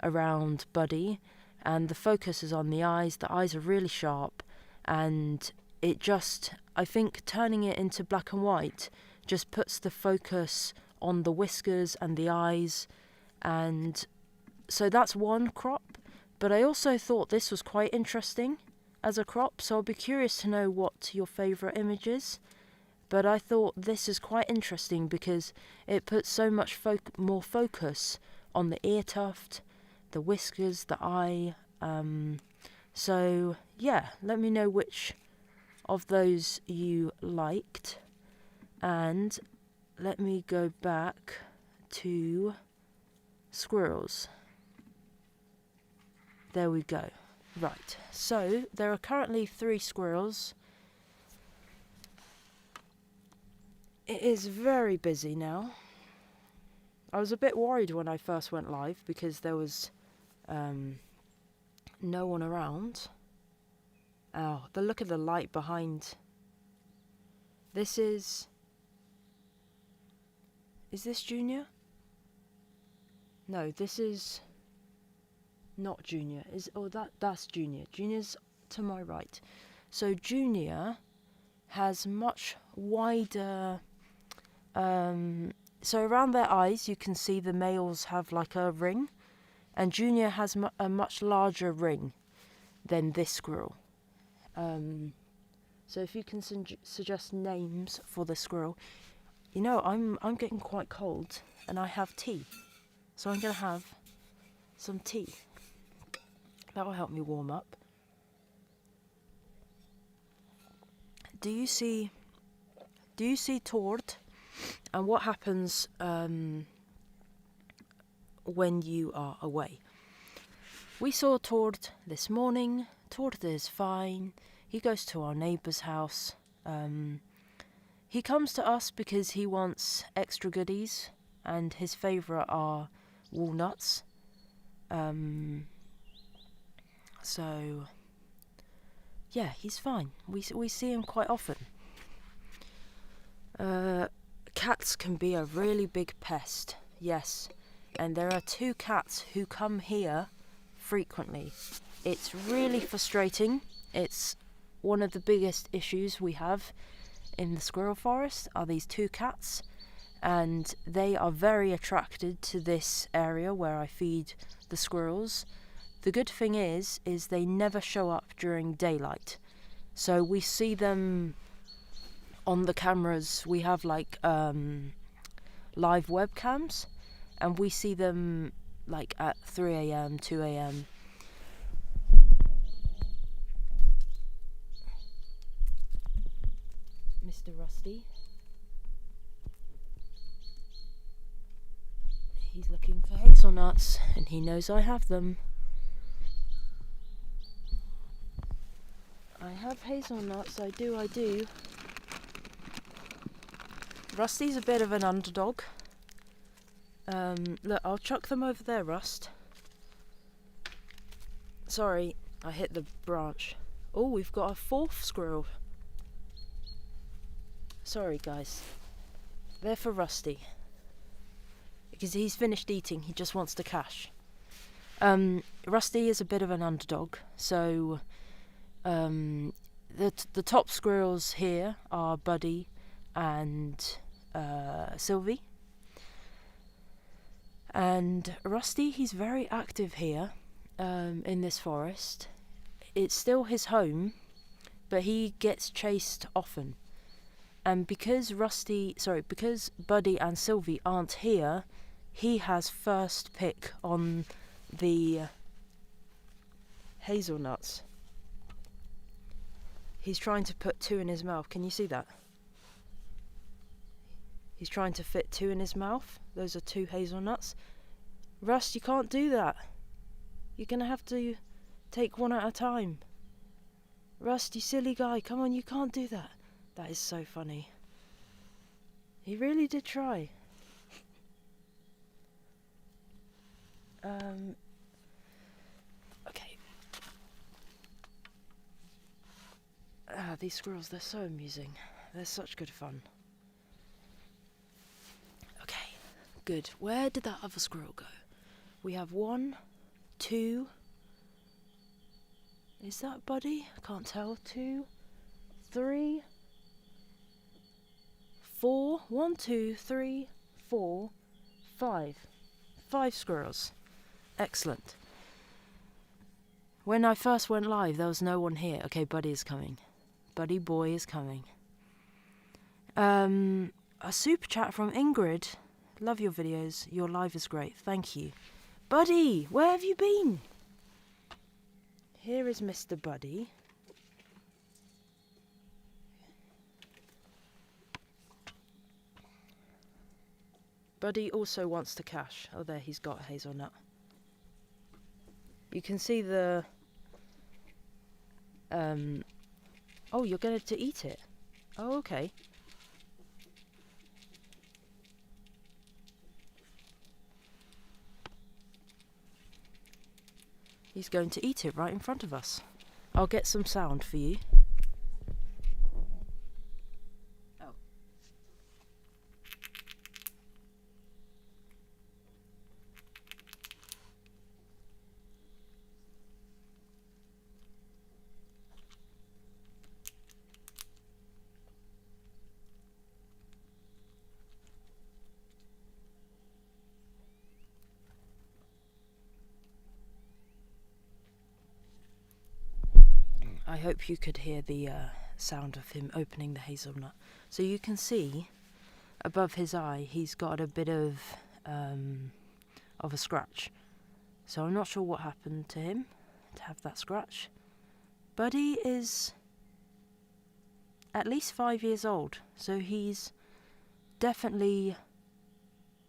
around Buddy, and the focus is on the eyes. The eyes are really sharp, and it just, I think turning it into black and white just puts the focus on the whiskers and the eyes, and so that's one crop. But I also thought this was quite interesting as a crop, so I'll be curious to know what your favourite image is. But I thought this is quite interesting because it puts so much more focus on the ear tuft, the whiskers, the eye. So yeah, let me know which of those you liked, and let me go back to squirrels. There we go. Right, so there are currently 3 squirrels. It is very busy now. I was a bit worried when I first went live because there was no one around. Oh, look at the light behind. This is this Junior? No, this is not Junior. That's Junior. Junior's to my right. So Junior has much wider. So around their eyes, you can see the males have like a ring, and Junior has a much larger ring than this squirrel. So if you can suggest names for the squirrel. You know, I'm getting quite cold, and I have tea, so I'm gonna have some tea. That will help me warm up. Do you see Tord? And what happens when you are away? We saw Tord this morning. Tord is fine. He goes to our neighbour's house. He comes to us because he wants extra goodies, and his favourite are walnuts. So yeah, he's fine. We see him quite often. Cats can be a really big pest, yes, and there are 2 cats who come here frequently. It's really frustrating. It's one of the biggest issues we have in the Squirrel Forest are these 2 cats, and they are very attracted to this area where I feed the squirrels. The good thing is they never show up during daylight, so we see them on the cameras. We have like live webcams, and we see them like at 3 a.m, 2 a.m. Mr. Rusty. He's looking for hazelnuts, and he knows I have them. I have hazelnuts, I do. Rusty's a bit of an underdog. Look, I'll chuck them over there, Rust. Sorry, I hit the branch. Oh, we've got a 4th squirrel. Sorry, guys. They're for Rusty. Because he's finished eating, he just wants the cash. Rusty is a bit of an underdog, so the top squirrels here are Buddy and Sylvie. And Rusty, he's very active here in this forest. It's still his home, but he gets chased often. And because Buddy and Sylvie aren't here, he has first pick on the hazelnuts. He's trying to put 2 in his mouth. Can you see that? He's trying to fit 2 in his mouth. Those are 2 hazelnuts. Rust, you can't do that. You're gonna have to take 1 at a time. Rust, you silly guy, come on, you can't do that. That is so funny. He really did try. Okay. These squirrels, they're so amusing. They're such good fun. Okay, good. Where did that other squirrel go? We have 1, 2. Is that Buddy? I can't tell. 2, 3, 4, 1, 2, 3, 4, 5. 5 squirrels. Excellent. When I first went live, there was no one here. Okay, Buddy is coming. Buddy boy is coming. A super chat from Ingrid. Love your videos. Your live is great. Thank you. Buddy, where have you been? Here is Mr. Buddy. Buddy also wants to cash. Oh, there, he's got a hazelnut. You can see the... Oh, you're going to eat it. Oh, okay. He's going to eat it right in front of us. I'll get some sound for you. Oh. I hope you could hear the sound of him opening the hazelnut. So you can see above his eye he's got a bit of a scratch. So I'm not sure what happened to him to have that scratch. Buddy is at least 5 years old, so he's definitely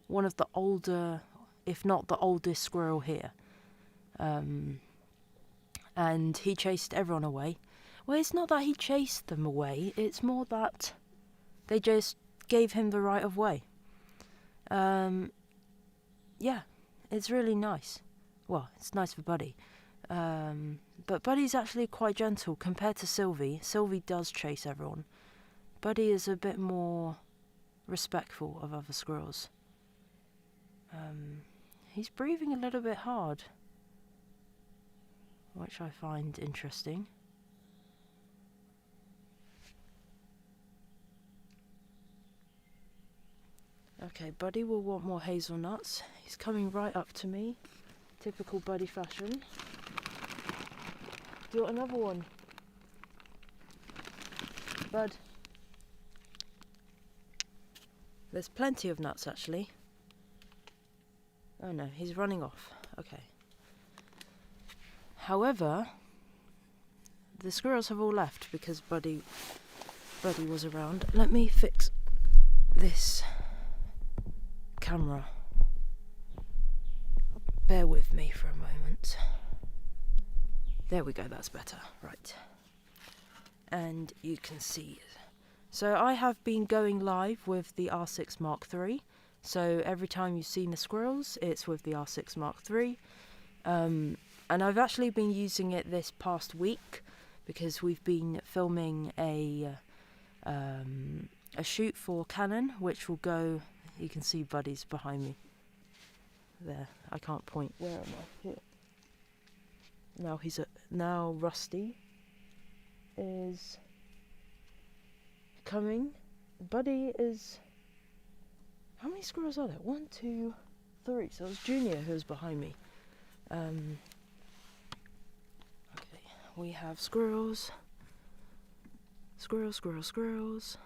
one of the older, if not the oldest squirrel here. And he chased everyone away. Well, it's not that he chased them away, it's more that they just gave him the right of way. Yeah, it's really nice. Well, it's nice for Buddy. But Buddy's actually quite gentle compared to Sylvie. Sylvie does chase everyone. Buddy is a bit more respectful of other squirrels. He's breathing a little bit hard, which I find interesting. Okay, Buddy will want more hazelnuts. He's coming right up to me. Typical Buddy fashion. Do you want another one? Bud. There's plenty of nuts, actually. Oh no, he's running off. Okay. However, the squirrels have all left because Buddy was around. Let me fix this camera. Bear with me for a moment. There we go, that's better. Right. And you can see. So I have been going live with the R6 Mark III. So every time you've seen the squirrels, it's with the R6 Mark III. And I've actually been using it this past week because we've been filming a shoot for Canon, which will go. You can see Buddy's behind me. There, I can't point. Where am I? Here. Now Rusty is coming. Buddy is. How many squirrels are there? 1, 2, 3. So it was Junior who was behind me. Okay, we have squirrels. Squirrels, squirrels, squirrels.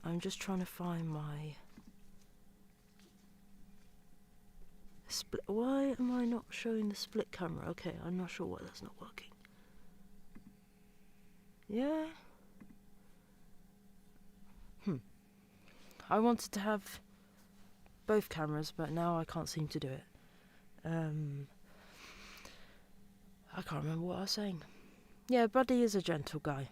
I'm just trying to find my split. Why am I not showing the split camera? Okay, I'm not sure why that's not working. Yeah. I wanted to have both cameras, but now I can't seem to do it. I can't remember what I was saying. Yeah, Buddy is a gentle guy.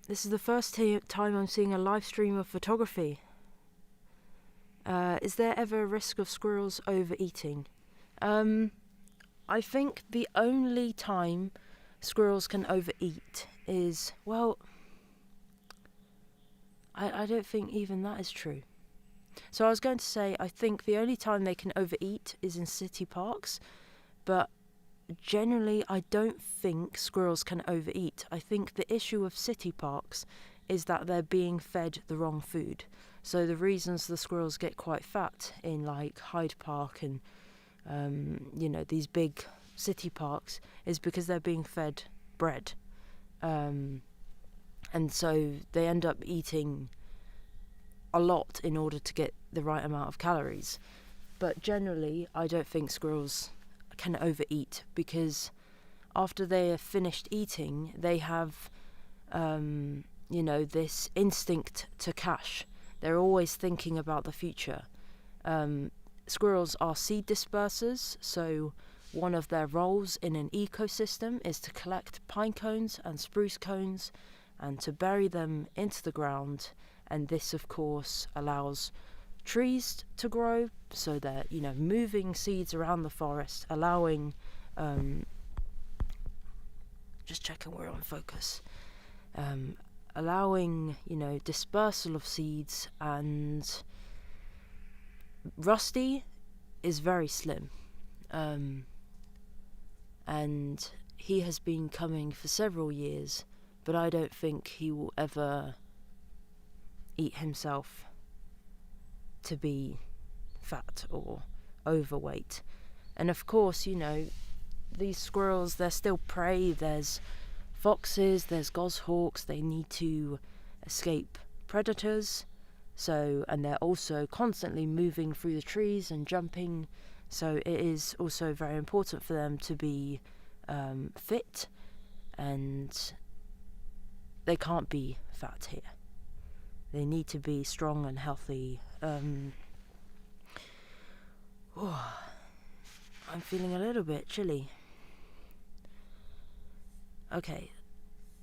This is the first time I'm seeing a live stream of photography. Is there ever a risk of squirrels overeating? I think the only time squirrels can overeat is, well, I don't think even that is true. So I was going to say, I think the only time they can overeat is in city parks, but generally I don't think squirrels can overeat. I think the issue of city parks is that they're being fed the wrong food. So the reasons the squirrels get quite fat in like Hyde Park and these big city parks is because they're being fed bread, and so they end up eating a lot in order to get the right amount of calories. But generally I don't think squirrels can overeat, because after they are finished eating they have this instinct to cache. They're always thinking about the future. Squirrels are seed dispersers, so one of their roles in an ecosystem is to collect pine cones and spruce cones and to bury them into the ground, and this of course allows trees to grow, so they're moving seeds around the forest, allowing just checking we're on focus, allowing dispersal of seeds. And Rusty is very slim, and he has been coming for several years, but I don't think he will ever eat himself to be fat or overweight. And of course, these squirrels, they're still prey. There's foxes, there's goshawks, they need to escape predators, and they're also constantly moving through the trees and jumping, so it is also very important for them to be fit, and they can't be fat here. They need to be strong and healthy. I'm feeling a little bit chilly. Okay,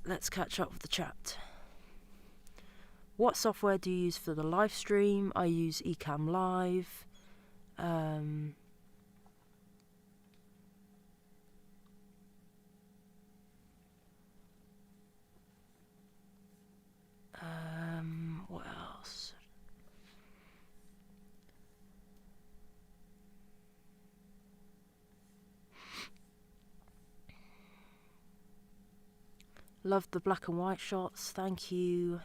let's catch up with the chat. What software do you use for the live stream? I use Ecamm Live. What else? Love the black and white shots, thank you.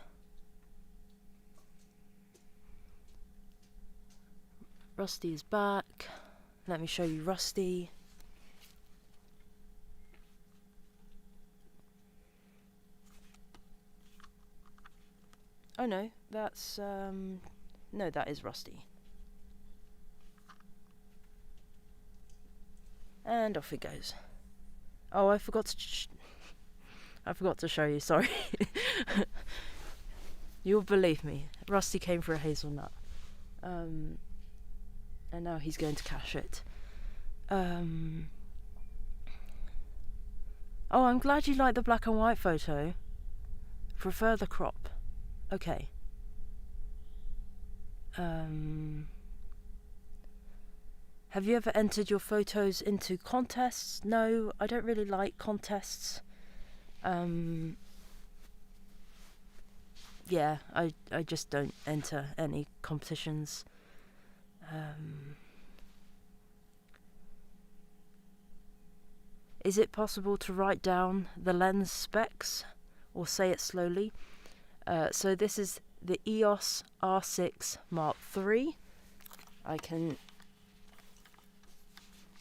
Rusty is back. Let me show you Rusty. Oh no, that's no, that is Rusty. And off he goes. Oh, I forgot to show you, sorry. You'll believe me, Rusty came for a hazelnut. And now he's going to cache it. Oh, I'm glad you like the black and white photo. Prefer the crop. Okay. Have you ever entered your photos into contests? No, I don't really like contests. Yeah, I just don't enter any competitions. Is it possible to write down the lens specs or say it slowly? So this is the EOS R6 Mark III. I can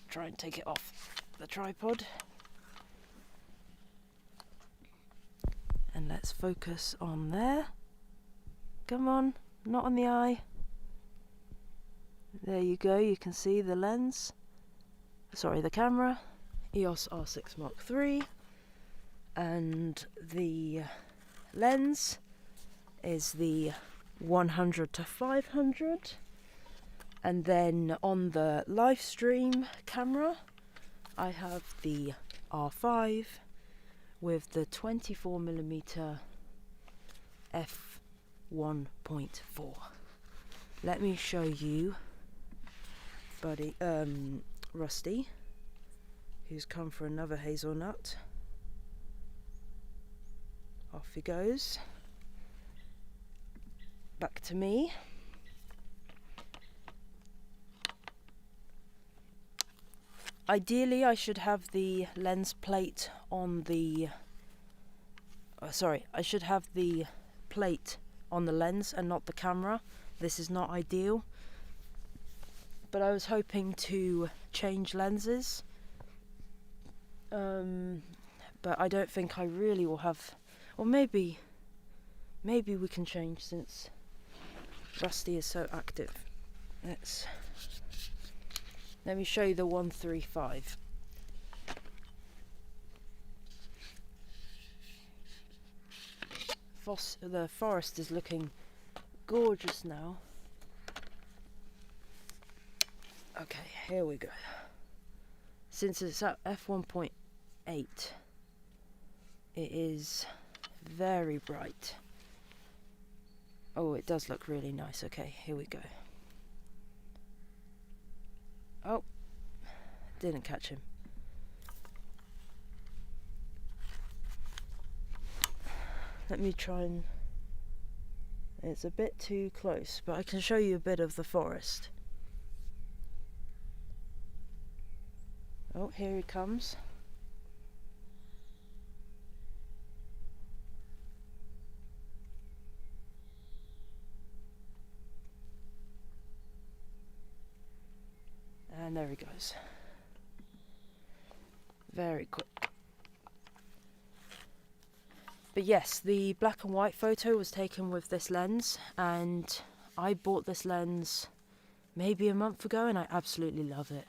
try and take it off the tripod. And let's focus on there. Come on, not on the eye. There you go, you can see the lens. Sorry, the camera. EOS R6 Mark III. And the lens is the 100 to 500. And then on the live stream camera, I have the R5 with the 24mm f1.4. Let me show you Rusty, who's come for another hazelnut. Off he goes. Back to me. Ideally I should have the lens plate on the I should have the plate on the lens and not the camera. This is not ideal, but I was hoping to change lenses, but I don't think I really will have, or maybe we can change since Rusty is so active. Let me show you the 135. The forest is looking gorgeous now. Okay, here we go. Since it's at f1.8, it is very bright. Oh, it does look really nice. Okay, here we go. Oh, didn't catch him. Let me try and... It's a bit too close, but I can show you a bit of the forest. Oh, here he comes. And there he goes. Very quick. But yes, the black and white photo was taken with this lens, and I bought this lens maybe a month ago and I absolutely love it.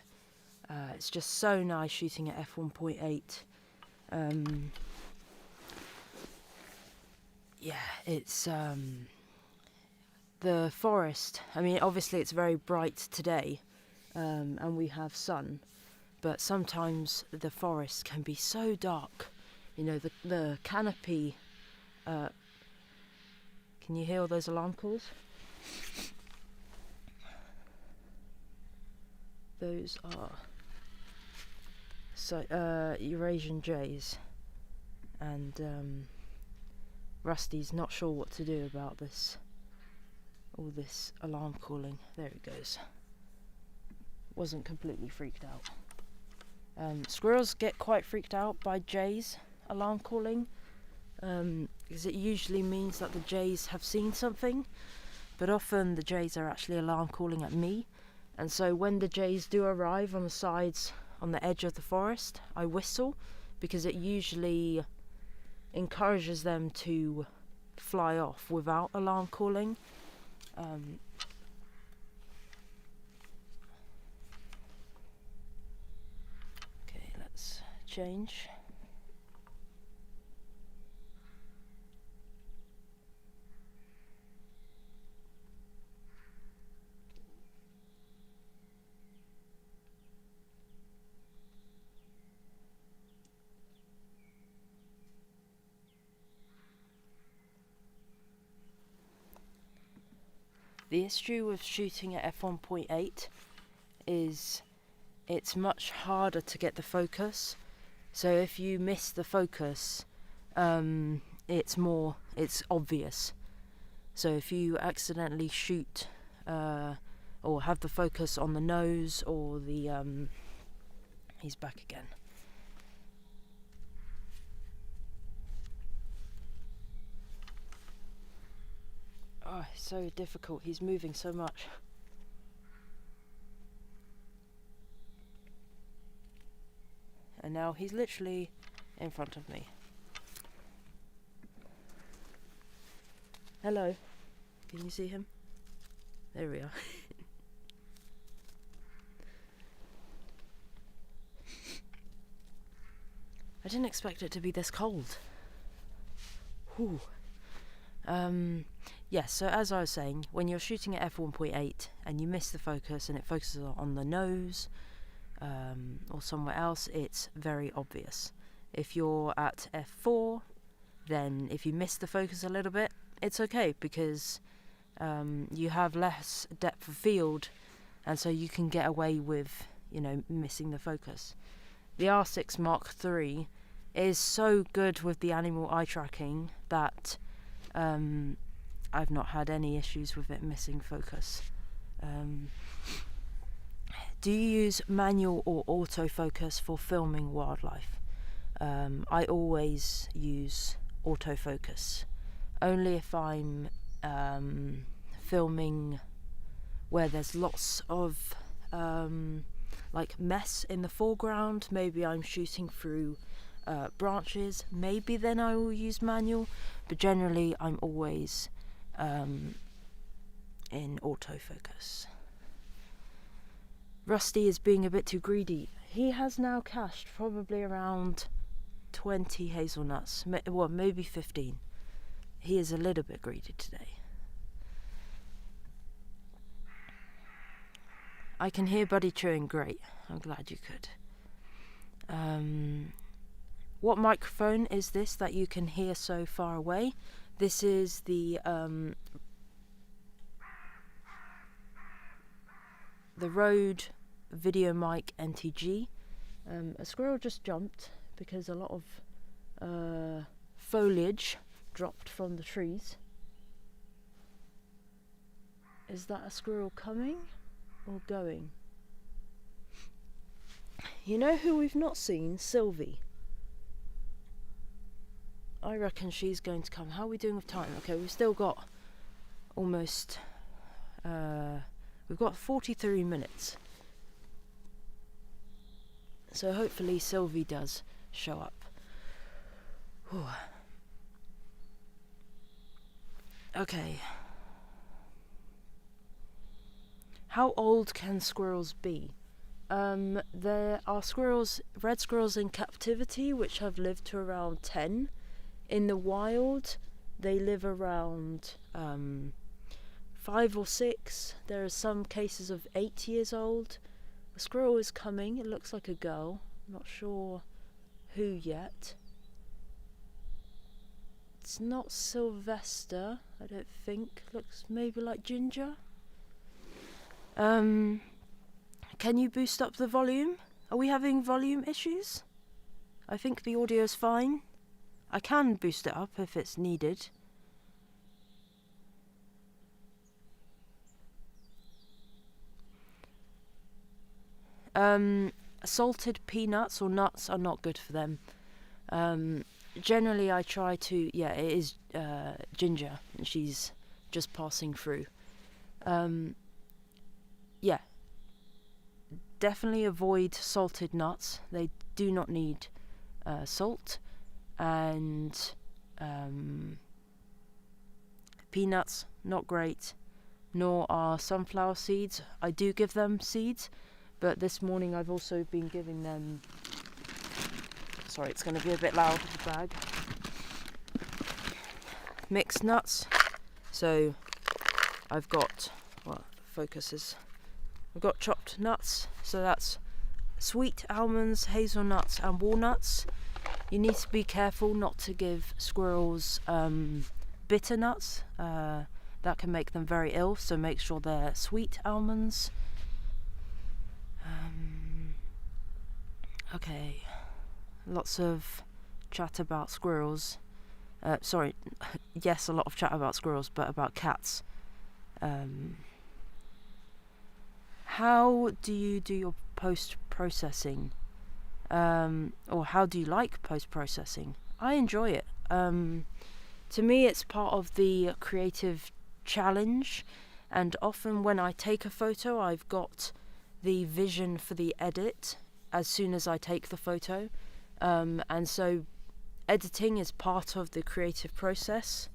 It's just so nice shooting at f1.8. Yeah, it's the forest. I mean, obviously it's very bright today, and we have sun, but sometimes the forest can be so dark. You know, the canopy. Can you hear all those alarm calls? Those are Eurasian jays, and Rusty's not sure what to do about this. All this alarm calling. There he goes. Wasn't completely freaked out. Squirrels get quite freaked out by jays alarm calling, because it usually means that the jays have seen something, but often the jays are actually alarm calling at me. And so when the jays do arrive on the sides, on the edge of the forest, I whistle, because it usually encourages them to fly off without alarm calling. Okay, let's change. The issue with shooting at f1.8 is it's much harder to get the focus. So if you miss the focus, it's obvious. So if you accidentally shoot or have the focus on the nose or the he's back again. Oh, it's so difficult. He's moving so much. And now he's literally in front of me. Hello. Can you see him? There we are. I didn't expect it to be this cold. Whew. Yes, so as I was saying, when you're shooting at f1.8 and you miss the focus and it focuses on the nose or somewhere else, it's very obvious. If you're at f4, then if you miss the focus a little bit, it's okay, because you have less depth of field, and so you can get away with, missing the focus. The R6 Mark III is so good with the animal eye tracking that I've not had any issues with it missing focus. Do you use manual or autofocus for filming wildlife? I always use autofocus. Only if I'm filming where there's lots of like mess in the foreground, maybe I'm shooting through branches, maybe then I will use manual, but generally I'm always in autofocus. Rusty is being a bit too greedy. He has now cached probably around 20 hazelnuts, well, maybe 15. He is a little bit greedy today. I can hear Buddy chewing. Great. I'm glad you could. What microphone is this that you can hear so far away? This is the Rode Video Mic NTG. A squirrel just jumped because a lot of foliage dropped from the trees. Is that a squirrel coming or going? You know who we've not seen? Sylvie. I reckon she's going to come. How are we doing with time? Okay, we've still got almost we've got 43 minutes. So hopefully Sylvie does show up. Whew. Okay. How old can squirrels be? There are red squirrels in captivity, which have lived to around 10. In the wild, they live around 5 or 6. There are some cases of 8 years old. A squirrel is coming. It looks like a girl. I'm not sure who yet. It's not Sylvester, I don't think. Looks maybe like Ginger. Can you boost up the volume? Are we having volume issues? I think the audio's fine. I can boost it up if it's needed. Salted peanuts or nuts are not good for them. Generally I try to, yeah, it is Ginger, and she's just passing through. Yeah, definitely avoid salted nuts. They do not need salt. And peanuts, not great, nor are sunflower seeds. I do give them seeds, but this morning I've also been giving them, sorry, it's going to be a bit loud with the bag, mixed nuts. So I've got, well, focuses, I've got chopped nuts, so that's sweet almonds, hazelnuts and walnuts. You need to be careful not to give squirrels bitter nuts. That can make them very ill, so make sure they're sweet almonds. Okay, lots of chat about squirrels. Sorry, yes, a lot of chat about squirrels, but about cats. How do you do your post-processing? Or how do you like post-processing? I enjoy it. To me, it's part of the creative challenge, and often when I take a photo, I've got the vision for the edit as soon as I take the photo, and so editing is part of the creative process.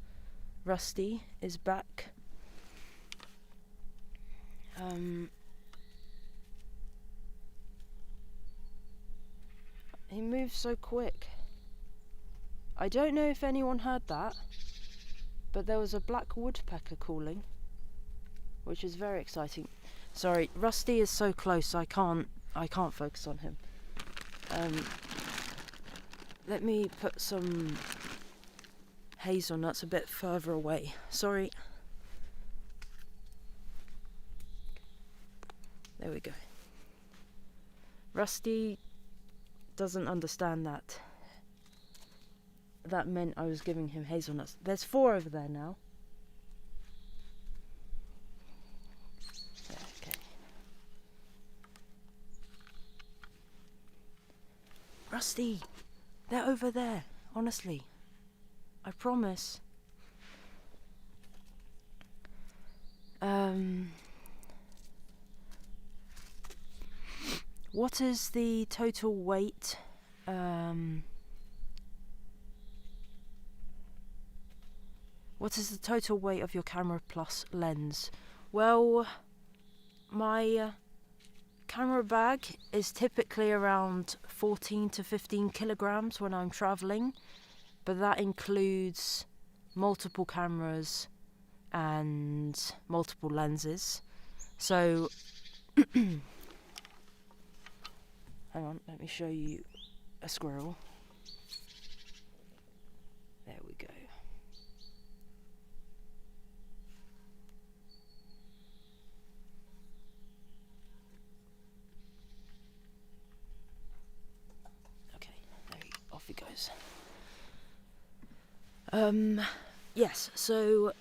Rusty is back. He moves so quick. I don't know if anyone heard that, but there was a black woodpecker calling, which is very exciting. Sorry, Rusty is so close, I can't focus on him. Let me put some hazelnuts a bit further away. Sorry. There we go. Rusty doesn't understand that. That meant I was giving him hazelnuts. There's 4 over there now. Yeah, okay. Honesty, they're over there. Honestly, I promise. What is the total weight? What is the total weight of your camera plus lens? Well, my camera bag is typically around 14 to 15 kilograms when I'm traveling, but that includes multiple cameras and multiple lenses. So, hang on, let me show you a squirrel. There we go. Okay, off he goes. Yes, so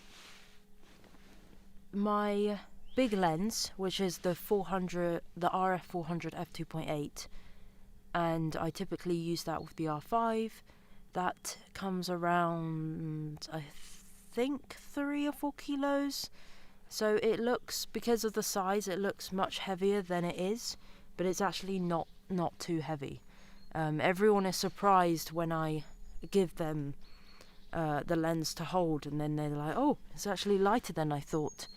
my big lens, which is the RF 400 f2.8, and I typically use that with the R5. That comes around, I think, 3 or 4 kilos. So it looks, because of the size, it looks much heavier than it is, but it's actually not too heavy. Everyone is surprised when I give them the lens to hold, and then they're like, "Oh, it's actually lighter than I thought."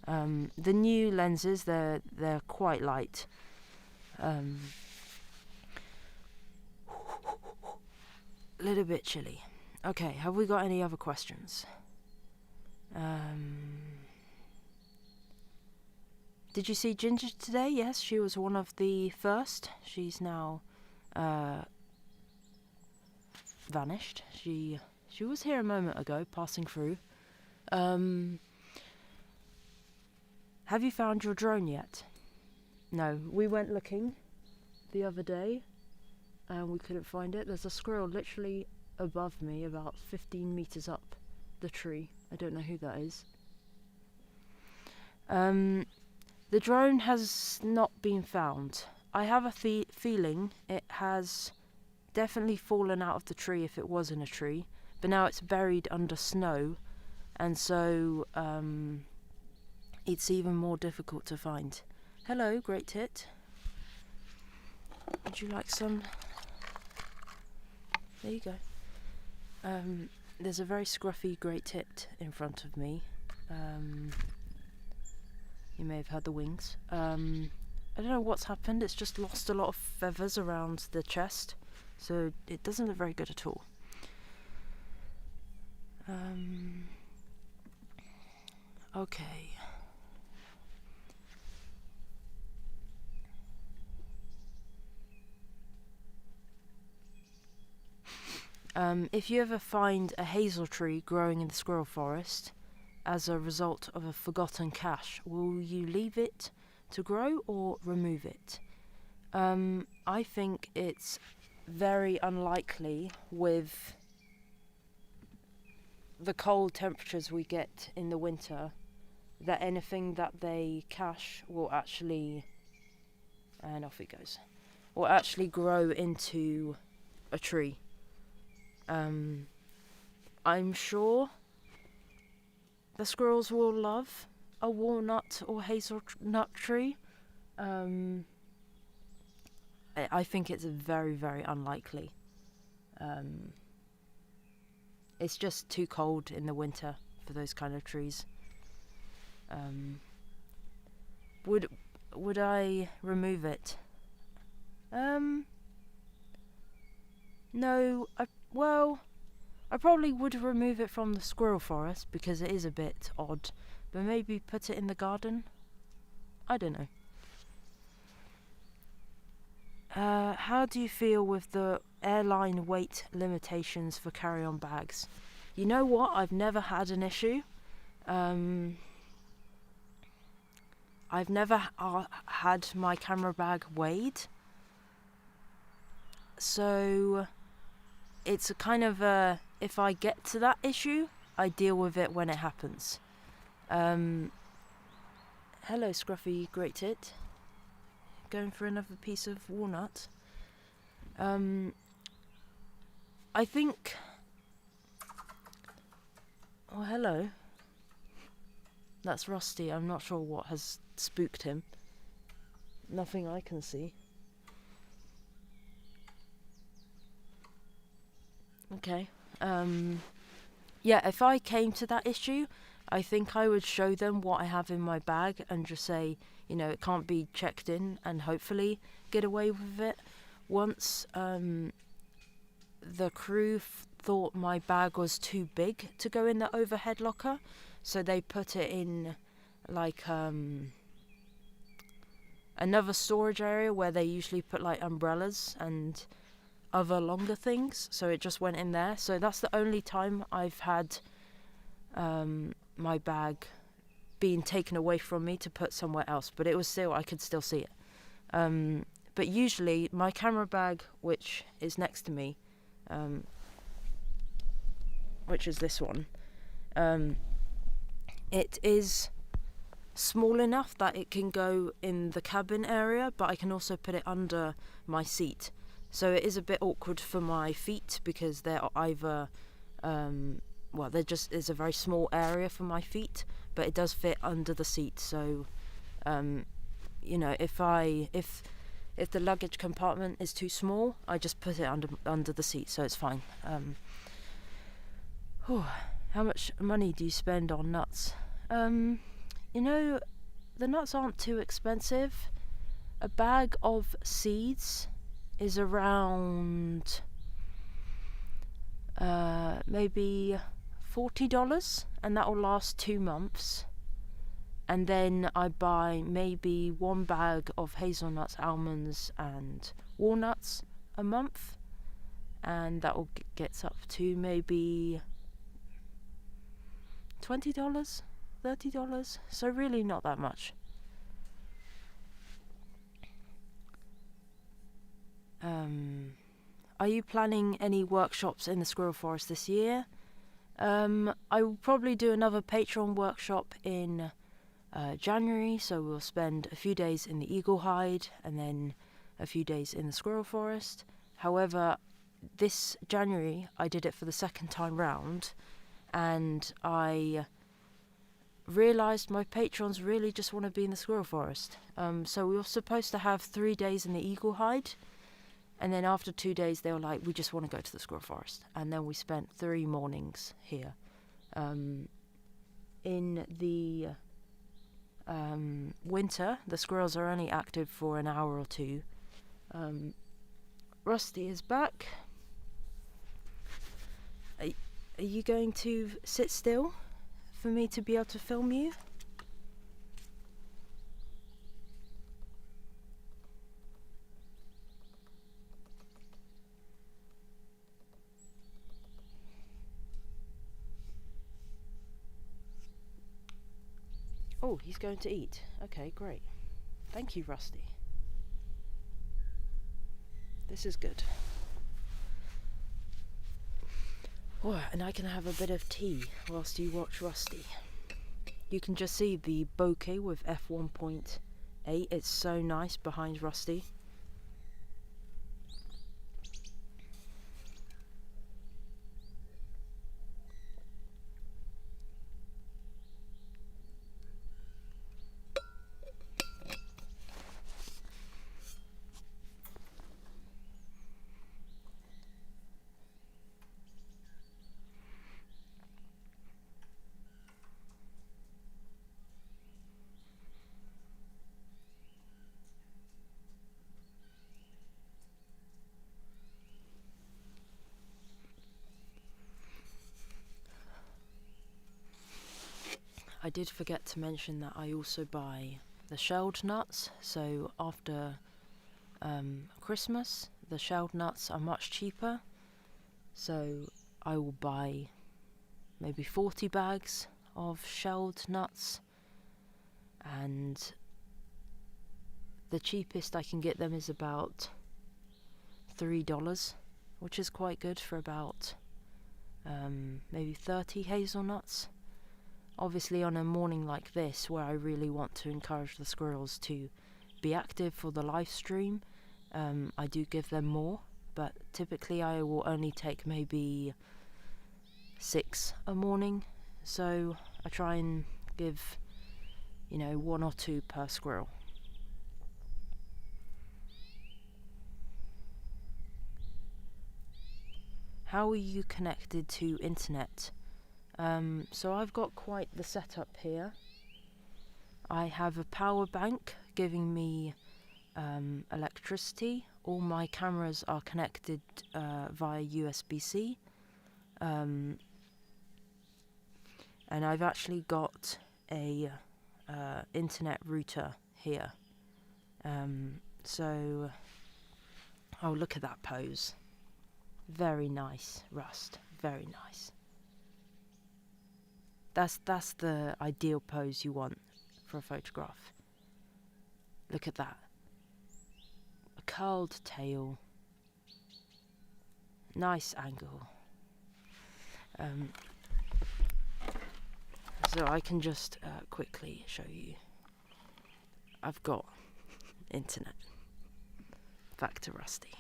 The new lenses, they're quite light. A little bit chilly. Okay, have we got any other questions? Did you see Ginger today? Yes, she was one of the first. She's now vanished. She was here a moment ago, passing through. Have you found your drone yet? No, we went looking the other day and we couldn't find it. There's a squirrel literally above me, about 15 meters up the tree. I don't know who that is. The drone has not been found. I have a feeling it has definitely fallen out of the tree if it was in a tree, but now it's buried under snow, and so it's even more difficult to find. Hello, Great Tit. Would you like some? There you go. There's a very scruffy Great Tit in front of me. You may have heard the wings. I don't know what's happened. It's just lost a lot of feathers around the chest, so it doesn't look very good at all. Okay. If you ever find a hazel tree growing in the Squirrel Forest as a result of a forgotten cache, will you leave it to grow or remove it? I think it's very unlikely with the cold temperatures we get in the winter that anything that they cache will actually, and off it goes, will actually grow into a tree. I'm sure the squirrels will love a walnut or hazelnut tree. I think it's very, very unlikely. It's just too cold in the winter for those kind of trees. Would I remove it? No, I probably would remove it from the Squirrel Forest because it is a bit odd, but maybe put it in the garden? I don't know. How do you feel with the airline weight limitations for carry-on bags? You know what? I've never had an issue. I've never had my camera bag weighed. So it's a kind of if I get to that issue, I deal with it when it happens. Hello, Scruffy Great Tit. Going for another piece of walnut. I think... Oh, hello. That's Rusty. I'm not sure what has spooked him. Nothing I can see. Okay. Yeah, if I came to that issue, I think I would show them what I have in my bag and just say, you know, it can't be checked in, and hopefully get away with it. Once the crew thought my bag was too big to go in the overhead locker, so they put it in like another storage area where they usually put like umbrellas and other longer things, so it just went in there. So that's the only time I've had my bag being taken away from me to put somewhere else, but it was still, I could still see it. But usually my camera bag, which is next to me, which is this one, it is small enough that it can go in the cabin area, but I can also put it under my seat. So it is a bit awkward for my feet because they're either, well, there just is a very small area for my feet, but it does fit under the seat. So, you know, if the luggage compartment is too small, I just put it under the seat, so it's fine. How much money do you spend on nuts? You know, the nuts aren't too expensive. A bag of seeds is around maybe $40, and that will last 2 months. And then I buy maybe 1 bag of hazelnuts, almonds and walnuts a month, and that will gets up to maybe $20, $30, so really not that much. Are you planning any workshops in the Squirrel Forest this year? I will probably do another Patreon workshop in January, so we'll spend a few days in the Eagle Hide and then a few days in the Squirrel Forest. However, this January I did it for the second time round, and I realised my patrons really just want to be in the Squirrel Forest. So we were supposed to have 3 days in the Eagle Hide, and then after 2 days they were like, we just want to go to the Squirrel Forest. And then we spent 3 mornings here. In the winter, the squirrels are only active for an hour or 2. Rusty is back. Are you going to sit still for me to be able to film you? Oh, he's going to eat. Okay, great. Thank you, Rusty. This is good. Oh, and I can have a bit of tea whilst you watch Rusty. You can just see the bokeh with f1.8. It's so nice behind Rusty. I did forget to mention that I also buy the shelled nuts, so after Christmas the shelled nuts are much cheaper, so I will buy maybe 40 bags of shelled nuts, and the cheapest I can get them is about $3, which is quite good for about maybe 30 hazelnuts. Obviously on a morning like this, where I really want to encourage the squirrels to be active for the live stream, I do give them more, but typically I will only take maybe 6 a morning, so I try and give, 1 or 2 per squirrel. How are you connected to internet? So I've got quite the setup here. I have a power bank giving me electricity. All my cameras are connected via USB-C. And I've actually got a internet router here. So, oh, look at that pose. Very nice, Rust. Very nice. That's the ideal pose you want for a photograph. Look at that. A curled tail. Nice angle. So I can just quickly show you. I've got internet. Back to Rusty.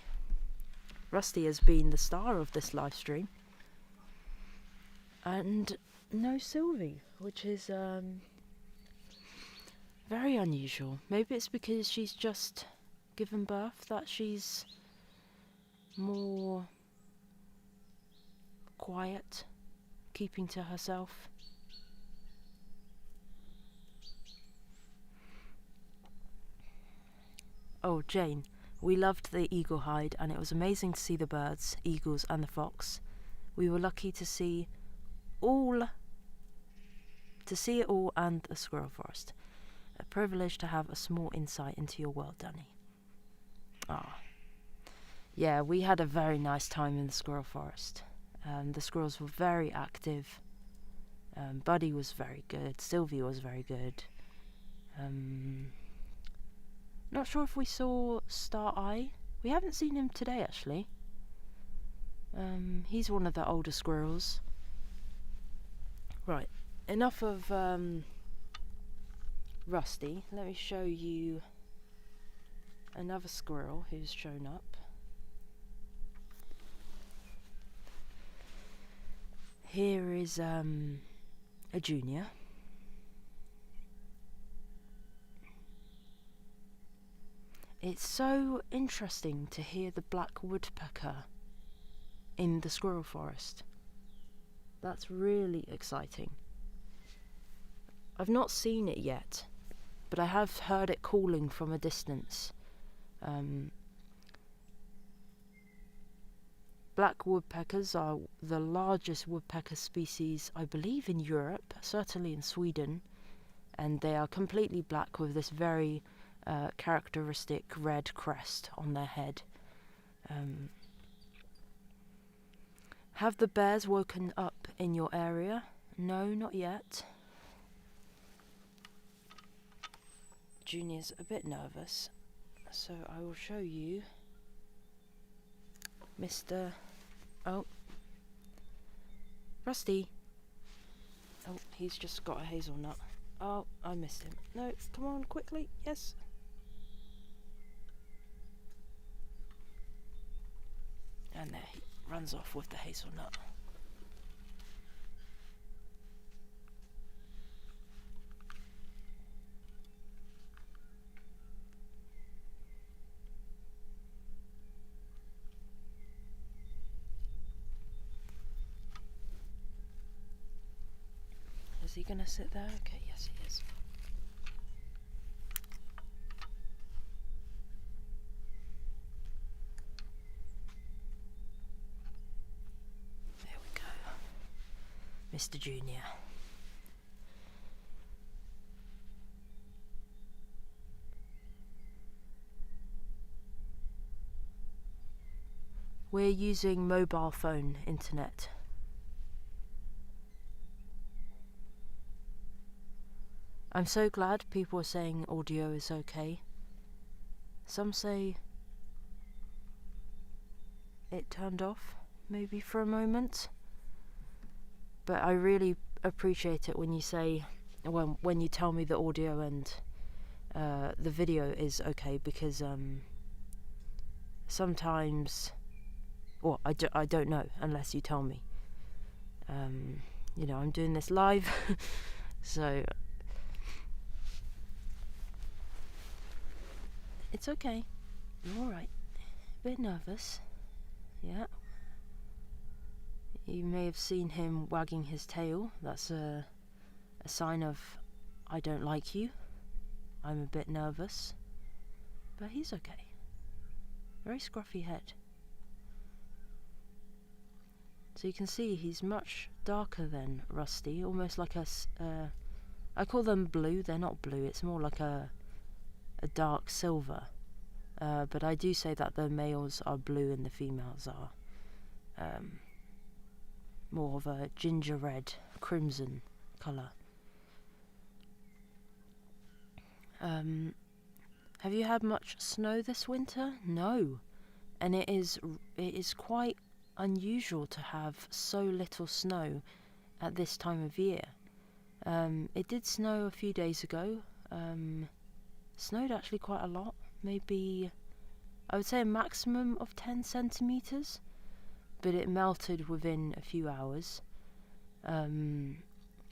Rusty has been the star of this live stream. And no Sylvie, which is very unusual. Maybe it's because she's just given birth that she's more quiet, keeping to herself. Oh, Jane, we loved the eagle hide, and it was amazing to see the birds, eagles and the fox. We were lucky to see it all and the Squirrel Forest. A privilege to have a small insight into your world, Dani. Ah, yeah, we had a very nice time in the Squirrel Forest. The squirrels were very active. Buddy was very good. Sylvie was very good. Not sure if we saw Star Eye. We haven't seen him today, actually. He's one of the older squirrels. Right, enough of Rusty. Let me show you another squirrel who's shown up. Here is a junior. It's so interesting to hear the black woodpecker in the Squirrel Forest. That's really exciting. I've not seen it yet, but I have heard it calling from a distance. Black woodpeckers are the largest woodpecker species, I believe, in Europe, certainly in Sweden, and they are completely black with this very characteristic red crest on their head. Have the bears woken up in your area? No, not yet. Junior's a bit nervous, so I will show you Mr. Oh, Rusty. Oh, he's just got a hazelnut. Oh, I missed him. No, come on, quickly. Yes. And there he runs off with the hazelnut. Is he gonna sit there? Okay, yes he is. There we go. Mr. Junior. We're using mobile phone internet. I'm so glad people are saying audio is okay. Some say it turned off, maybe for a moment. But I really appreciate it when you say, when you tell me the audio and the video is okay, because sometimes Or I don't know unless you tell me. You know, I'm doing this live, so it's okay. You're alright. A bit nervous. Yeah. You may have seen him wagging his tail. That's a sign of I don't like you. I'm a bit nervous. But he's okay. Very scruffy head. So you can see he's much darker than Rusty, almost like I call them blue. They're not blue, it's more like a dark silver. But I do say that the males are blue and the females are more of a ginger red, crimson colour. Have you had much snow this winter? No. And it is quite unusual to have so little snow at this time of year. It did snow a few days ago. Snowed actually quite a lot. Maybe, I would say a maximum of 10 centimetres. But it melted within a few hours.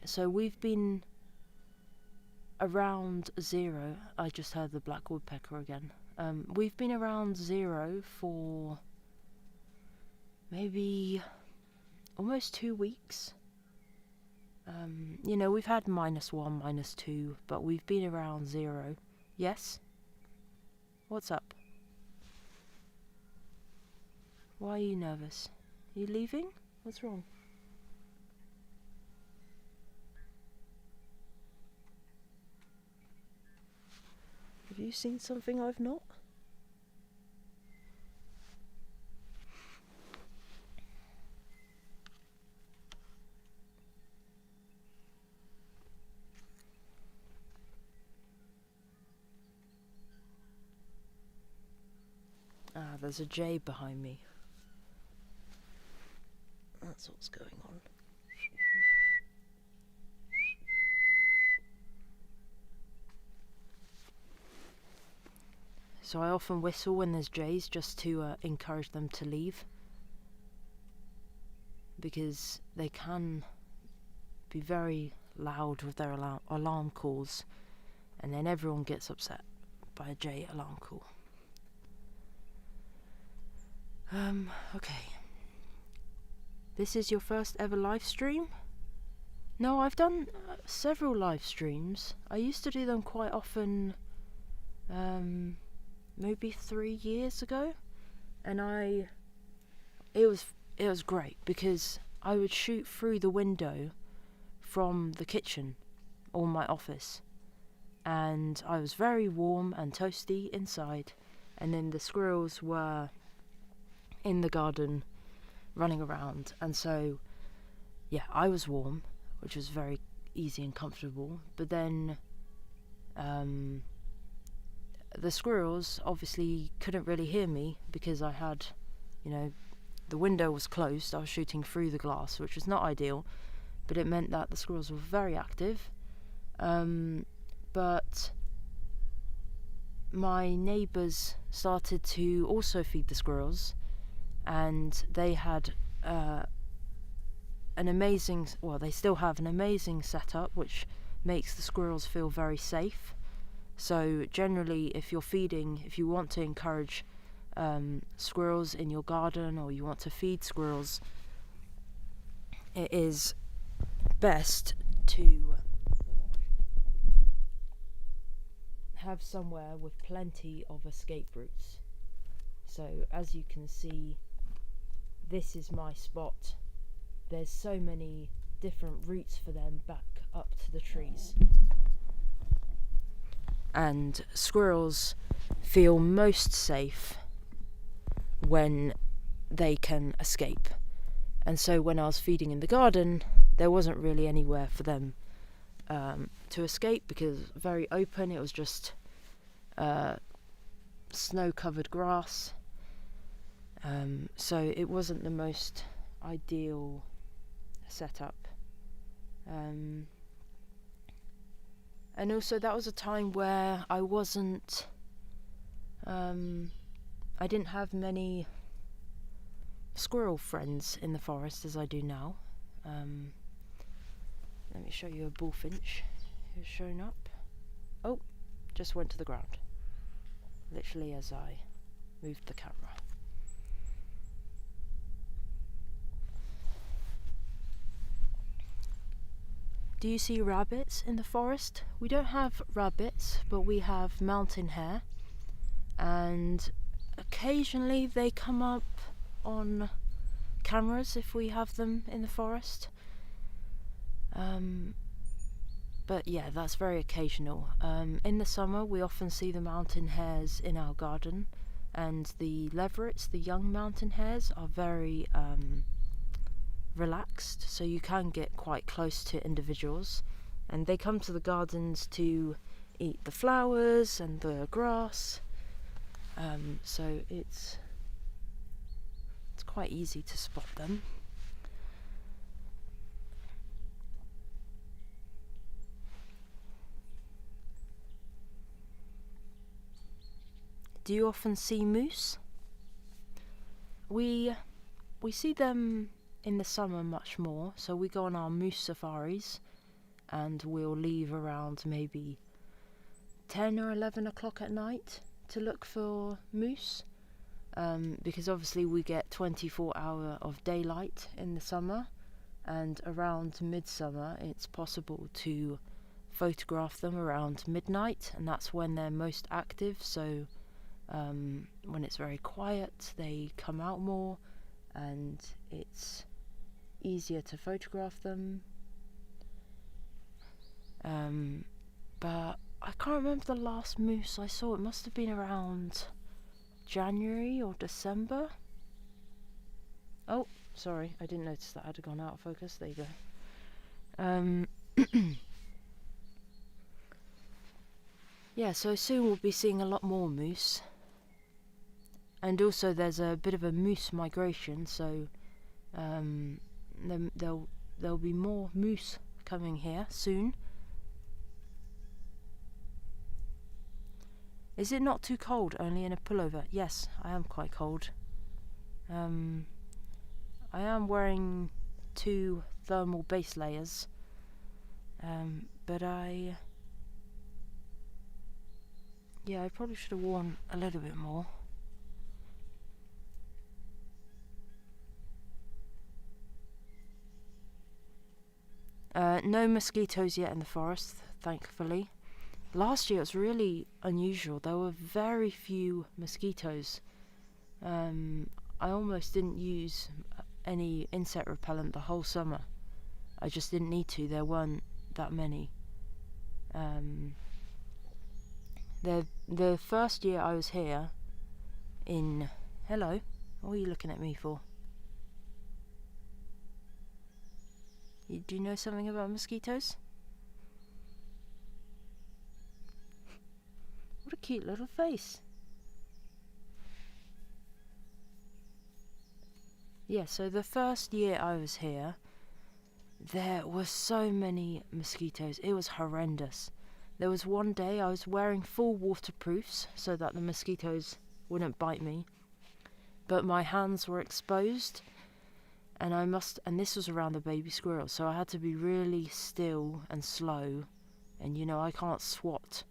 So we've been around 0. I just heard the black woodpecker again. We've been around 0 for maybe almost 2 weeks. You know, we've had -1, -2, but we've been around 0. Yes? What's up? Why are you nervous? Are you leaving? What's wrong? Have you seen something I've not? Ah, there's a jay behind me. That's what's going on. So I often whistle when there's jays just to encourage them to leave, because they can be very loud with their alarm calls, and then everyone gets upset by a jay alarm call. Okay. This is your first ever live stream? No, I've done several live streams. I used to do them quite often, maybe 3 years ago, and it was great because I would shoot through the window from the kitchen or my office, and I was very warm and toasty inside, and then the squirrels were in the garden running around, and so yeah, I was warm, which was very easy and comfortable. But then the squirrels obviously couldn't really hear me because I had, you know, the window was closed. I was shooting through the glass, which was not ideal, but it meant that the squirrels were very active. But my neighbours started to also feed the squirrels, and they had an amazing, well, they still have an amazing setup which makes the squirrels feel very safe. So generally, if you want to encourage squirrels in your garden, or you want to feed squirrels, it is best to have somewhere with plenty of escape routes. So as you can see, this is my spot. There's so many different routes for them back up to the trees. And squirrels feel most safe when they can escape. And so when I was feeding in the garden, there wasn't really anywhere for them to escape, because it was very open. It was just snow-covered grass. So it wasn't the most ideal setup. And also that was a time where I wasn't, I didn't have many squirrel friends in the forest as I do now. Let me show you a bullfinch who's shown up. Oh, just went to the ground. Literally as I moved the camera. Do you see rabbits in the forest? We don't have rabbits, but we have mountain hare, and occasionally they come up on cameras if we have them in the forest. But yeah, that's very occasional. In the summer we often see the mountain hares in our garden, and the leverets, the young mountain hares, are very relaxed, so you can get quite close to individuals, and they come to the gardens to eat the flowers and the grass, so it's quite easy to spot them. Do you often see moose? We see them in the summer much more, so we go on our moose safaris, and we'll leave around maybe 10 or 11 o'clock at night to look for moose, because obviously we get 24 hours of daylight in the summer, and around midsummer it's possible to photograph them around midnight, and that's when they're most active. So when it's very quiet they come out more, and it's easier to photograph them. But I can't remember the last moose I saw. It must have been around January or December. Oh, sorry, I didn't notice that had gone out of focus. There you go. Yeah, so soon we'll be seeing a lot more moose. And also there's a bit of a moose migration, so there'll be more moose coming here soon. Is it not too cold, only in a pullover? Yes, I am quite cold. I am wearing 2 thermal base layers, but I probably should have worn a little bit more. No mosquitoes yet in the forest, thankfully. Last year it was really unusual. There were very few mosquitoes. I almost didn't use any insect repellent the whole summer. I just didn't need to. There weren't that many. The first year I was here in... Hello, what are you looking at me for? Do you know something about mosquitoes? What a cute little face. Yeah, so the first year I was here, there were so many mosquitoes. It was horrendous. There was one day I was wearing full waterproofs so that the mosquitoes wouldn't bite me, but my hands were exposed, and this was around the baby squirrel, so I had to be really still and slow, and I can't swat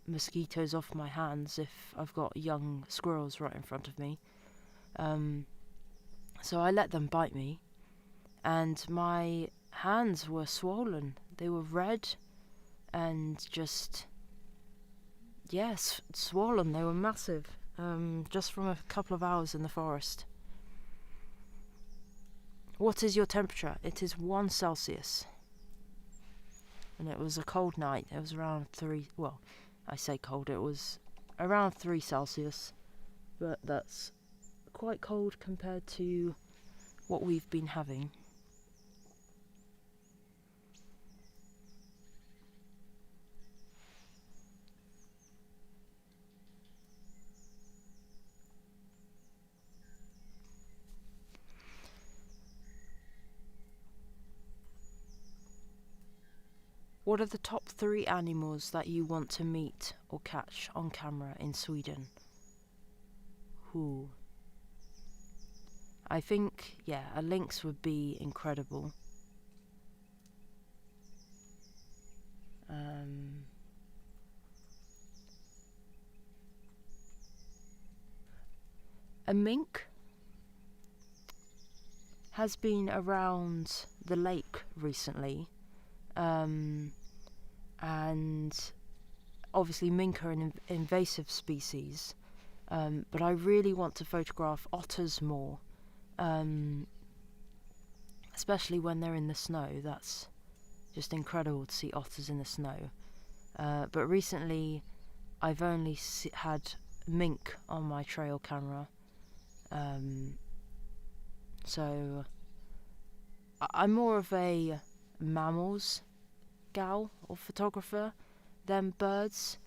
mosquitoes off my hands if I've got young squirrels right in front of me. So I let them bite me, and my hands were swollen. They were red and just, yes, swollen. They were massive, just from a couple of hours in the forest. What is your temperature? It is 1 Celsius. And it was a cold night. It was around 3, well, I say cold, it was around 3 Celsius. But that's quite cold compared to what we've been having. What are the top 3 animals that you want to meet or catch on camera in Sweden? Who? I think, yeah, a lynx would be incredible. A mink has been around the lake recently, and obviously mink are an invasive species, but I really want to photograph otters more, especially when they're in the snow. That's just incredible to see otters in the snow. But recently I've only had mink on my trail camera, so I'm more of a mammals gal or photographer than birds,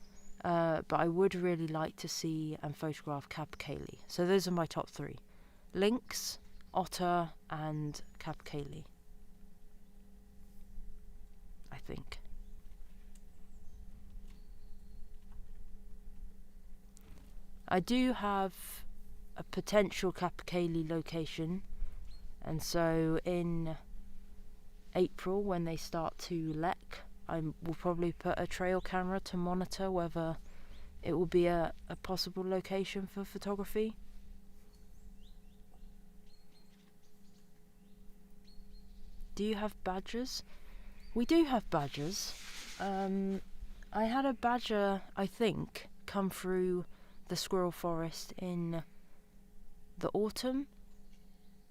but I would really like to see and photograph capercaillie. So those are my top three: lynx, otter, and capercaillie, I think. I do have a potential capercaillie location, and so in April, when they start to lek, I will probably put a trail camera to monitor whether it will be a possible location for photography. Do you have badgers? We do have badgers. I had a badger, I think, come through the Squirrel Forest in the autumn,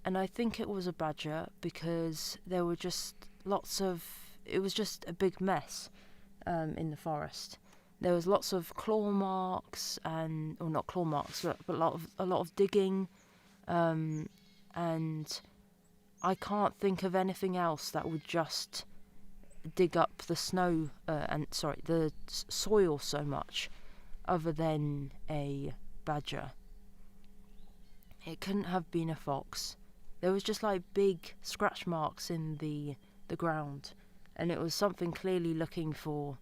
and I think it was a badger because there were just it was just a big mess in the forest. There was lots of claw marks, or not claw marks, but a lot of digging, and I can't think of anything else that would just dig up the snow the soil so much, other than a badger. It couldn't have been a fox. There was just like big scratch marks in the ground, and it was something clearly looking for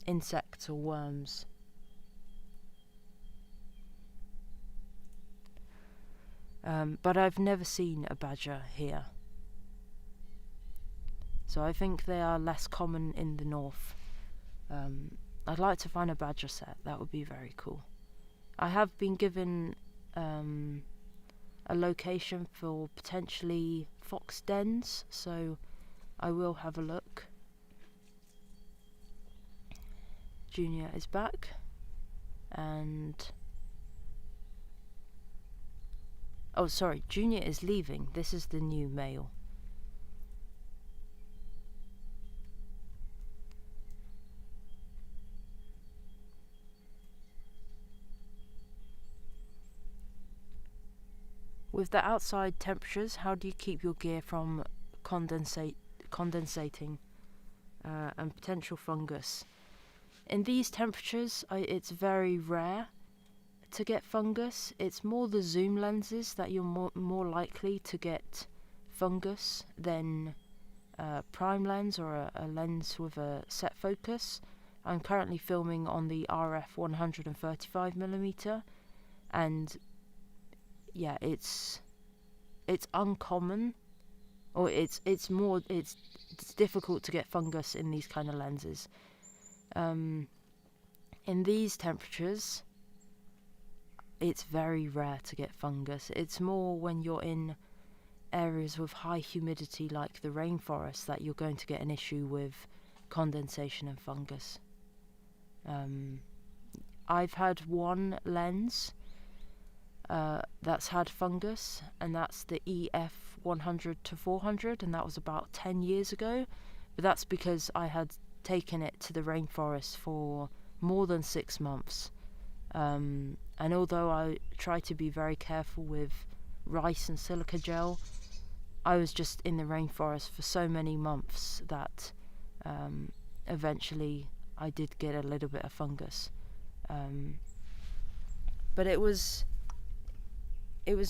insects or worms. But I've never seen a badger here, so I think they are less common in the north. I'd like to find a badger set. That would be very cool. I have been given a location for potentially fox dens, so I will have a look. Junior is back, and oh, sorry, Junior is leaving. This is the new male. With the outside temperatures, how do you keep your gear from condensating and potential fungus? In these temperatures, it's very rare to get fungus. It's more the zoom lenses that you're more likely to get fungus than prime lens or a lens with a set focus. I'm currently filming on the RF 135mm, and yeah, it's uncommon, or it's difficult to get fungus in these kind of lenses. In these temperatures, it's very rare to get fungus. It's more when you're in areas with high humidity like the rainforest that you're going to get an issue with condensation and fungus. I've had one lens that's had fungus, and that's the EF 100-400, and that was about 10 years ago, but that's because I had taken it to the rainforest for more than 6 months, and although I try to be very careful with rice and silica gel, I was just in the rainforest for so many months that eventually I did get a little bit of fungus, but it was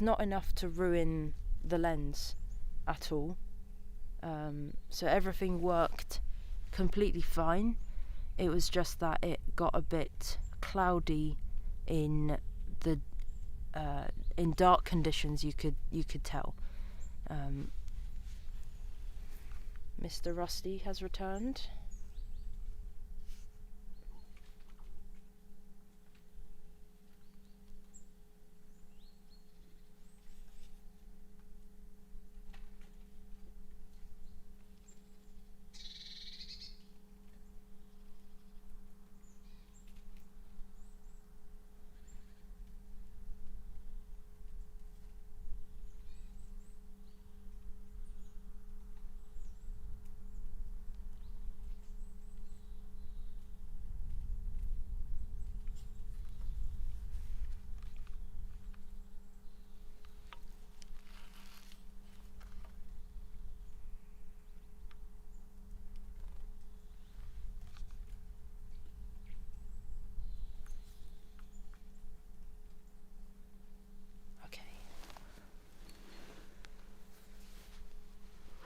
not enough to ruin the lens at all. So everything worked completely fine. It was just that it got a bit cloudy in the in dark conditions you could tell. Mr. Rusty has returned.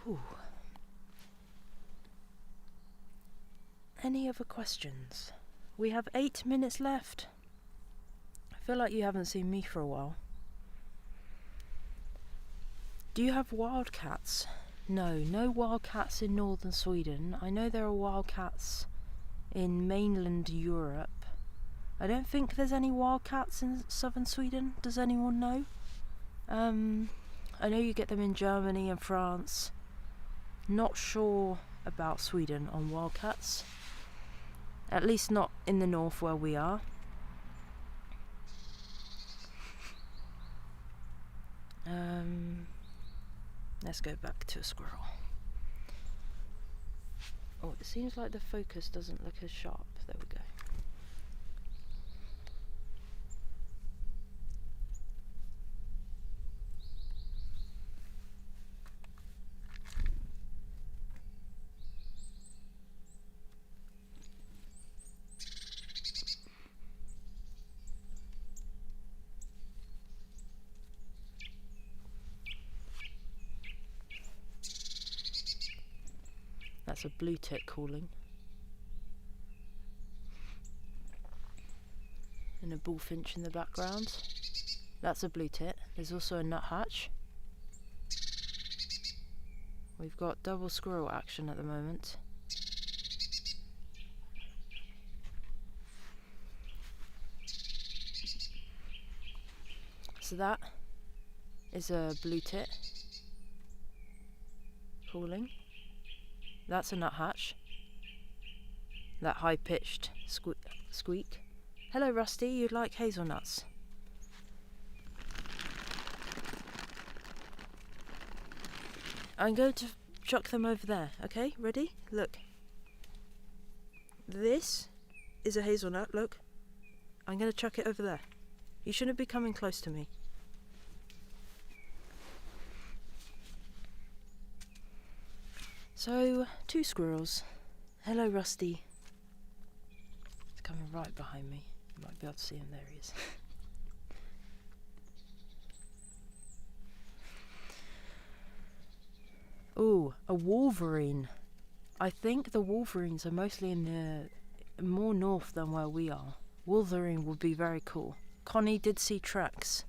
Whew. Any other questions? We have 8 minutes left. I feel like you haven't seen me for a while. Do you have wildcats? No wildcats in northern Sweden. I know there are wildcats in mainland Europe. I don't think there's any wildcats in southern Sweden. Does anyone know? I know you get them in Germany and France. Not sure about Sweden on wildcats. At least not in the north where we are. Let's go back to a squirrel. Oh, it seems like the focus doesn't look as sharp. There we go. That's a blue tit calling. And a bullfinch in the background. That's a blue tit. There's also a nuthatch. We've got double squirrel action at the moment. So that is a blue tit calling. That's a nuthatch. That high-pitched squeak. Hello, Rusty. You'd like hazelnuts? I'm going to chuck them over there. Okay, ready? Look. This is a hazelnut. Look. I'm going to chuck it over there. You shouldn't be coming close to me. So, 2 squirrels. Hello, Rusty. He's coming right behind me. You might be able to see him. There he is. Ooh, a wolverine. I think the wolverines are mostly in the more north than where we are. Wolverine would be very cool. Connie did see tracks.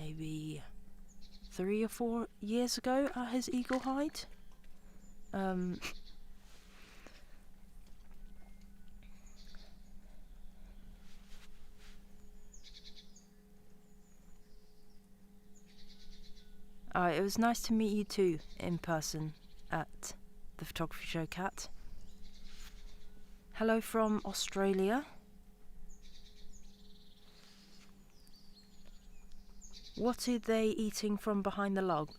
Maybe 3 or 4 years ago at his eagle hide. It was nice to meet you too in person at the photography show, Kat. Hello from Australia. What are they eating from behind the log?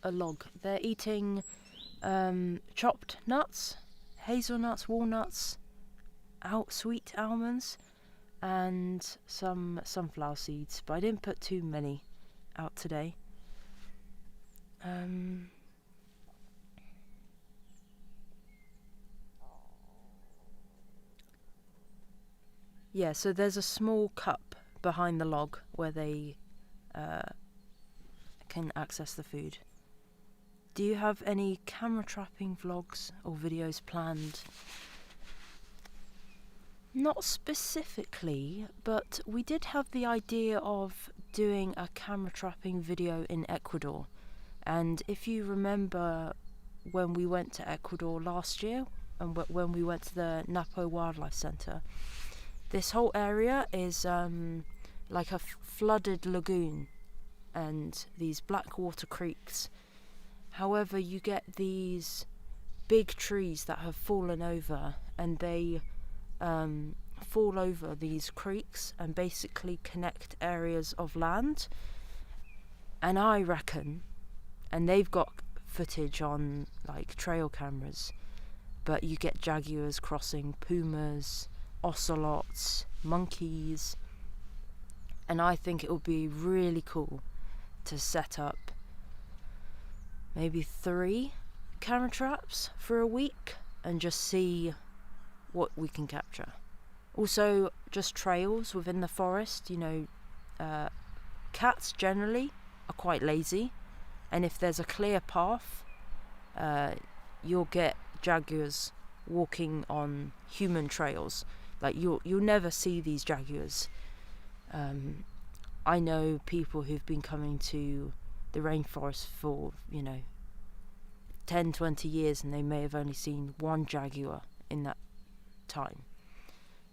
They're eating chopped nuts, hazelnuts, walnuts, sweet almonds, and some sunflower seeds. But I didn't put too many out today. Yeah, so there's a small cup behind the log where they can access the food. Do you have any camera trapping vlogs or videos planned? Not specifically, but we did have the idea of doing a camera trapping video in Ecuador. And if you remember when we went to Ecuador last year, and when we went to the Napo Wildlife Centre, this whole area is like a flooded lagoon and these black water creeks. However, you get these big trees that have fallen over, and they fall over these creeks and basically connect areas of land. And I reckon, and they've got footage on like trail cameras, but you get jaguars crossing, pumas, ocelots, monkeys, and I think it would be really cool to set up maybe 3 camera traps for a week and just see what we can capture. Also, just trails within the forest. Cats generally are quite lazy, and if there's a clear path, you'll get jaguars walking on human trails. Like you'll never see these jaguars. I know people who've been coming to the rainforest for 10-20 years, and they may have only seen 1 jaguar in that time.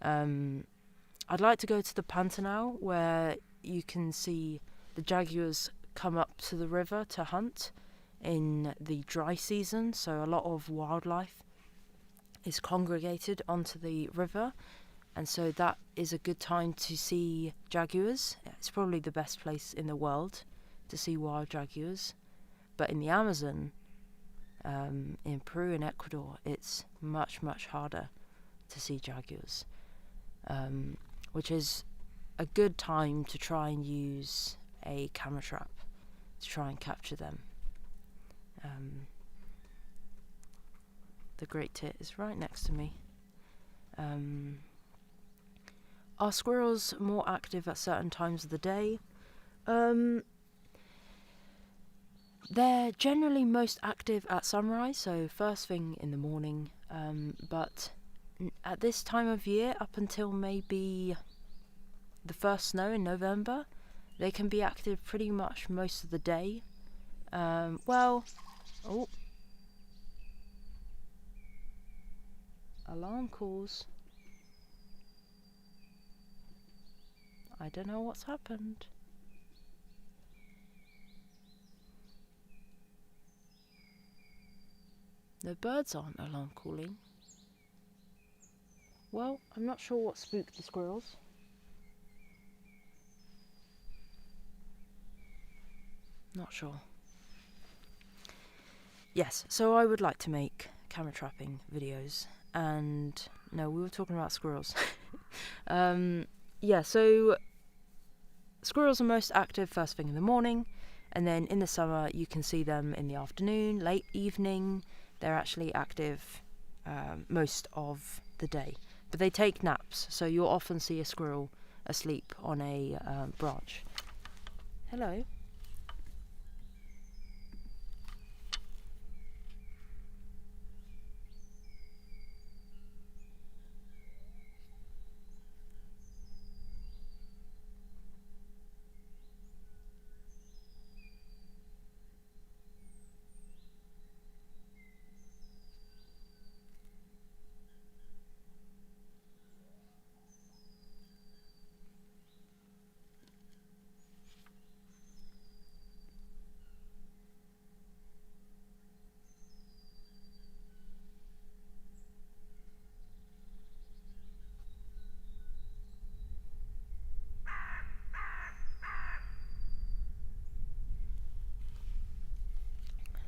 I'd like to go to the Pantanal, where you can see the jaguars come up to the river to hunt in the dry season, so a lot of wildlife is congregated onto the river, and so that is a good time to see jaguars. It's probably the best place in the world to see wild jaguars, but in the Amazon, in Peru and Ecuador, it's much harder to see jaguars, which is a good time to try and use a camera trap to try and capture them. The great tit is right next to me. Are squirrels more active at certain times of the day? They're generally most active at sunrise, so first thing in the morning, but at this time of year, up until maybe the first snow in November, they can be active pretty much most of the day. Alarm calls. I don't know what's happened. The birds aren't alarm calling. Well, I'm not sure what spooked the squirrels. Not sure. Yes, so I would like to make camera trapping videos, and no, we were talking about squirrels. So squirrels are most active first thing in the morning, and then in the summer you can see them in the afternoon, late evening. They're actually active most of the day, but they take naps, so you'll often see a squirrel asleep on a branch. Hello.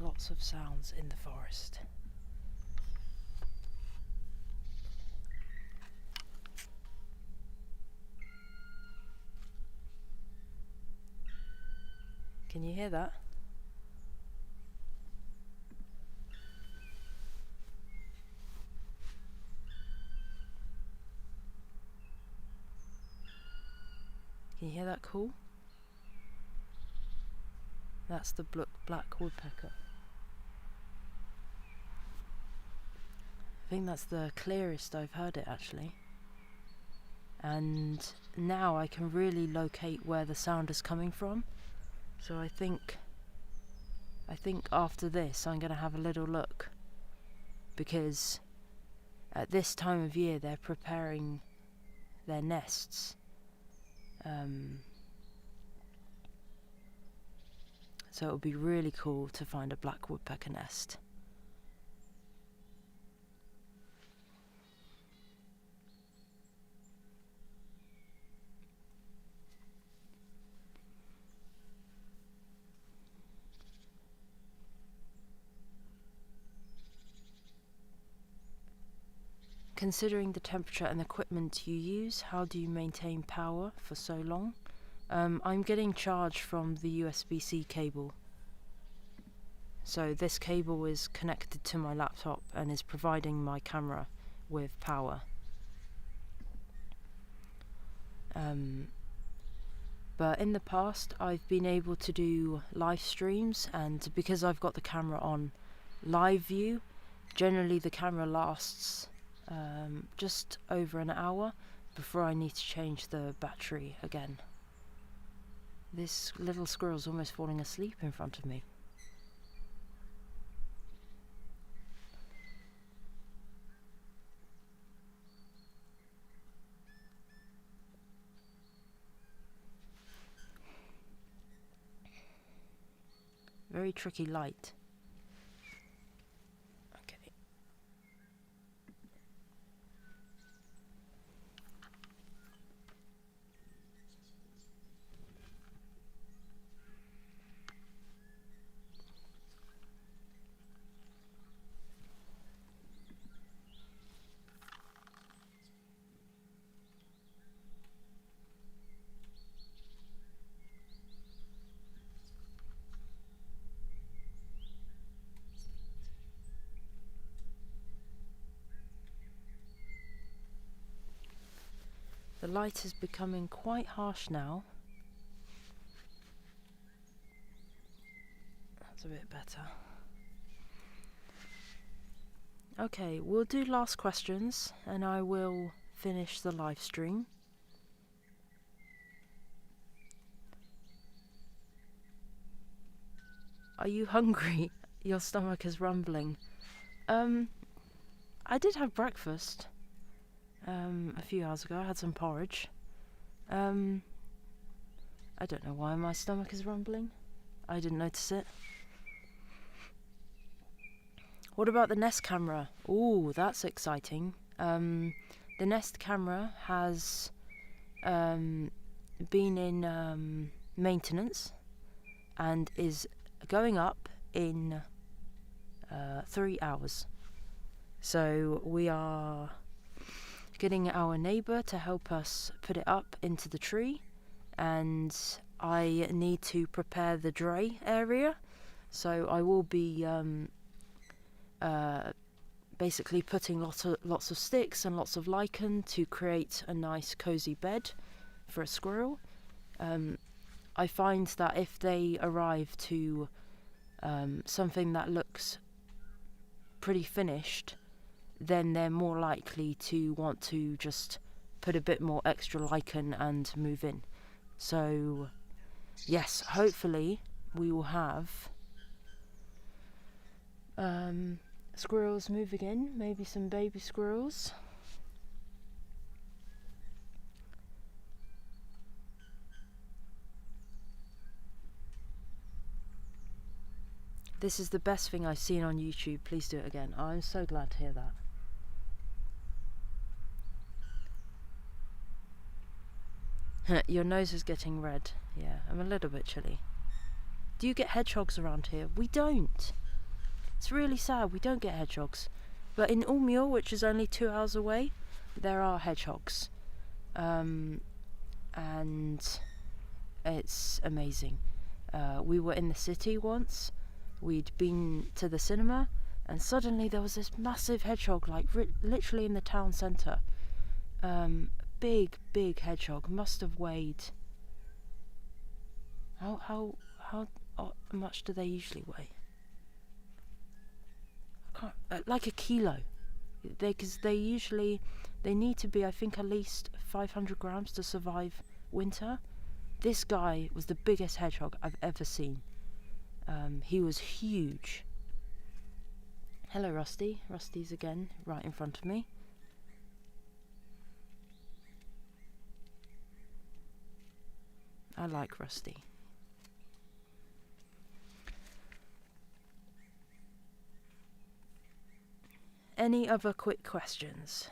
Lots of sounds in the forest. Can you hear that? Can you hear that call? That's the black woodpecker. I think that's the clearest I've heard it, actually. and now I can really locate where the sound is coming from. So I think after this I'm going to have a little look, because at this time of year they're preparing their nests. So it would be really cool to find a black woodpecker nest. Considering the temperature and equipment you use, how do you maintain power for so long? I'm getting charged from the USB-C cable. So this cable is connected to my laptop and is providing my camera with power. But in the past I've been able to do live streams, and because I've got the camera on live view, generally the camera lasts just over an hour before I need to change the battery again. This little squirrel's almost falling asleep in front of me. Very tricky light. Okay. The light is becoming quite harsh now. That's a bit better. Okay, we'll do last questions and I will finish the live stream. Are you hungry? Your stomach is rumbling. I did have breakfast a few hours ago. I had some porridge. I don't know why my stomach is rumbling. I didn't notice it. What about the Nest camera? Ooh, that's exciting. The Nest camera has been in maintenance and is going up in 3 hours. So we are getting our neighbour to help us put it up into the tree, and I need to prepare the dray area. So I will be basically putting lots of sticks and lots of lichen to create a nice cozy bed for a squirrel. I find that if they arrive to something that looks pretty finished, then they're more likely to want to just put a bit more extra lichen and move in. So yes, hopefully we will have squirrels moving in, maybe some baby squirrels. This is the best thing I've seen on YouTube. Please do it again. I'm so glad to hear that. Your nose is getting red. Yeah, I'm a little bit chilly. Do you get hedgehogs around here? We don't. It's really sad, we don't get hedgehogs. But in Ulmur, which is only 2 hours away, there are hedgehogs. And it's amazing. We were in the city once. We'd been to the cinema, and suddenly there was this massive hedgehog, like literally in the town centre. Big hedgehog. Must have weighed. How much do they usually weigh? I can't. Like a kilo. Because they usually They need to be, I think, at least 500 grams to survive winter. This guy was the biggest hedgehog I've ever seen. He was huge. Hello, Rusty. Rusty's again right in front of me. I like Rusty. Any other quick questions?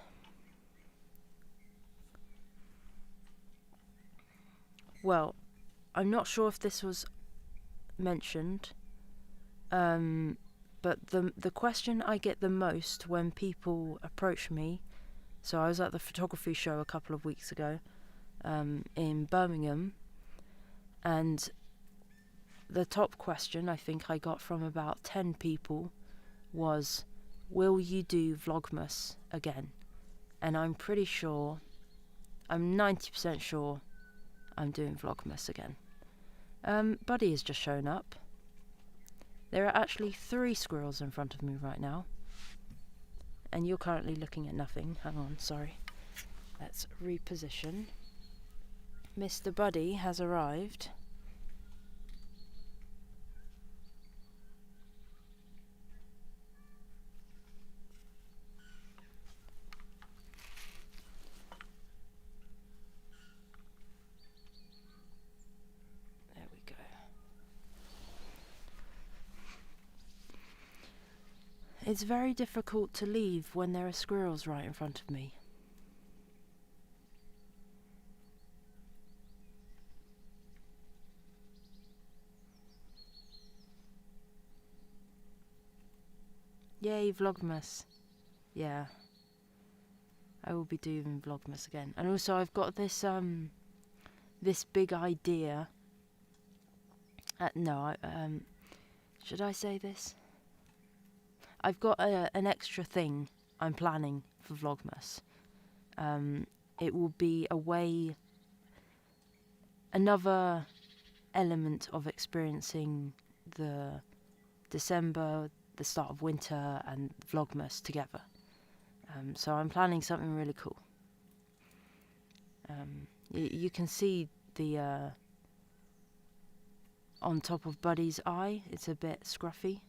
Well, I'm not sure if this was mentioned, but the question I get the most when people approach me, so I was at the photography show a couple of weeks ago in Birmingham, and the top question I think I got from about 10 people was, will you do Vlogmas again? And I'm pretty sure, I'm 90% sure I'm doing Vlogmas again. Buddy has just shown up. There are actually 3 squirrels in front of me right now. And you're currently looking at nothing. Hang on, sorry. Let's reposition. Mr. Buddy has arrived. There we go. It's very difficult to leave when there are squirrels right in front of me. Yay, Vlogmas. Yeah. I will be doing Vlogmas again. And also I've got this this big idea. Should I say this? I've got an extra thing I'm planning for Vlogmas. It will be another element of experiencing the December, the start of winter, and Vlogmas together. So I'm planning something really cool. You can see the on top of Buddy's eye, it's a bit scruffy.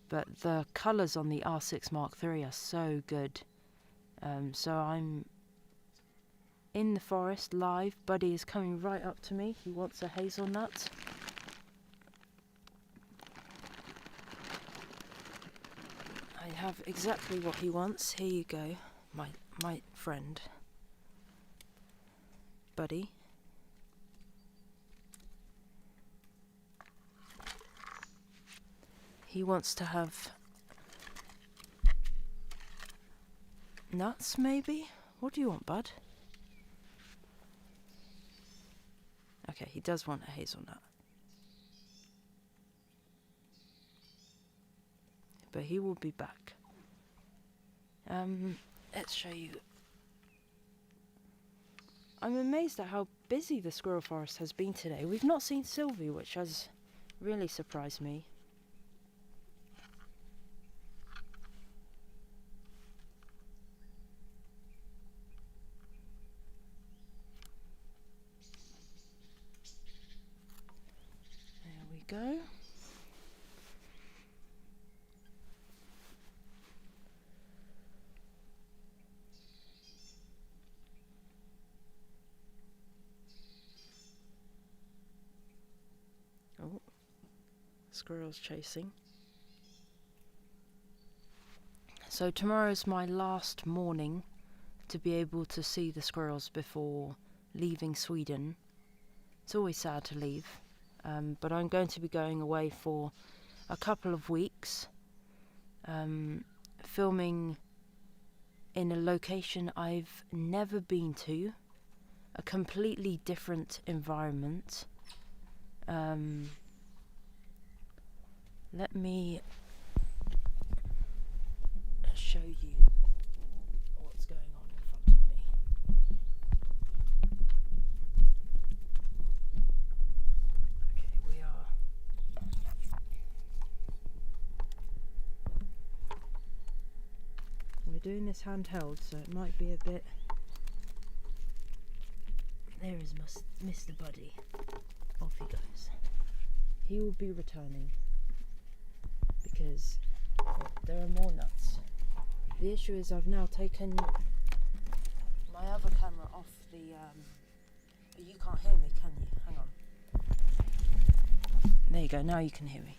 But the colours on the R6 Mark III are so good. So I'm in the forest live. Buddy is coming right up to me. He wants a hazelnut. I have exactly what he wants. Here you go, my friend. Buddy. He wants to have nuts, maybe? What do you want, bud? Okay, he does want a hazelnut. But he will be back. Let's show you. I'm amazed at how busy the Squirrel Forest has been today. We've not seen Sylvie, which has really surprised me. There we go. Oh, squirrels chasing. So tomorrow's my last morning to be able to see the squirrels before leaving Sweden. It's always sad to leave, but I'm going to be going away for a couple of weeks, filming in a location I've never been to, a completely different environment. Let me show you what's going on in front of me. Okay, we're doing this handheld, so it might be a bit... There is Mr. Buddy. Off he goes. He will be returning because there are more nuts. The issue is I've now taken my other camera off the... you can't hear me, can you? Hang on. There you go, now you can hear me.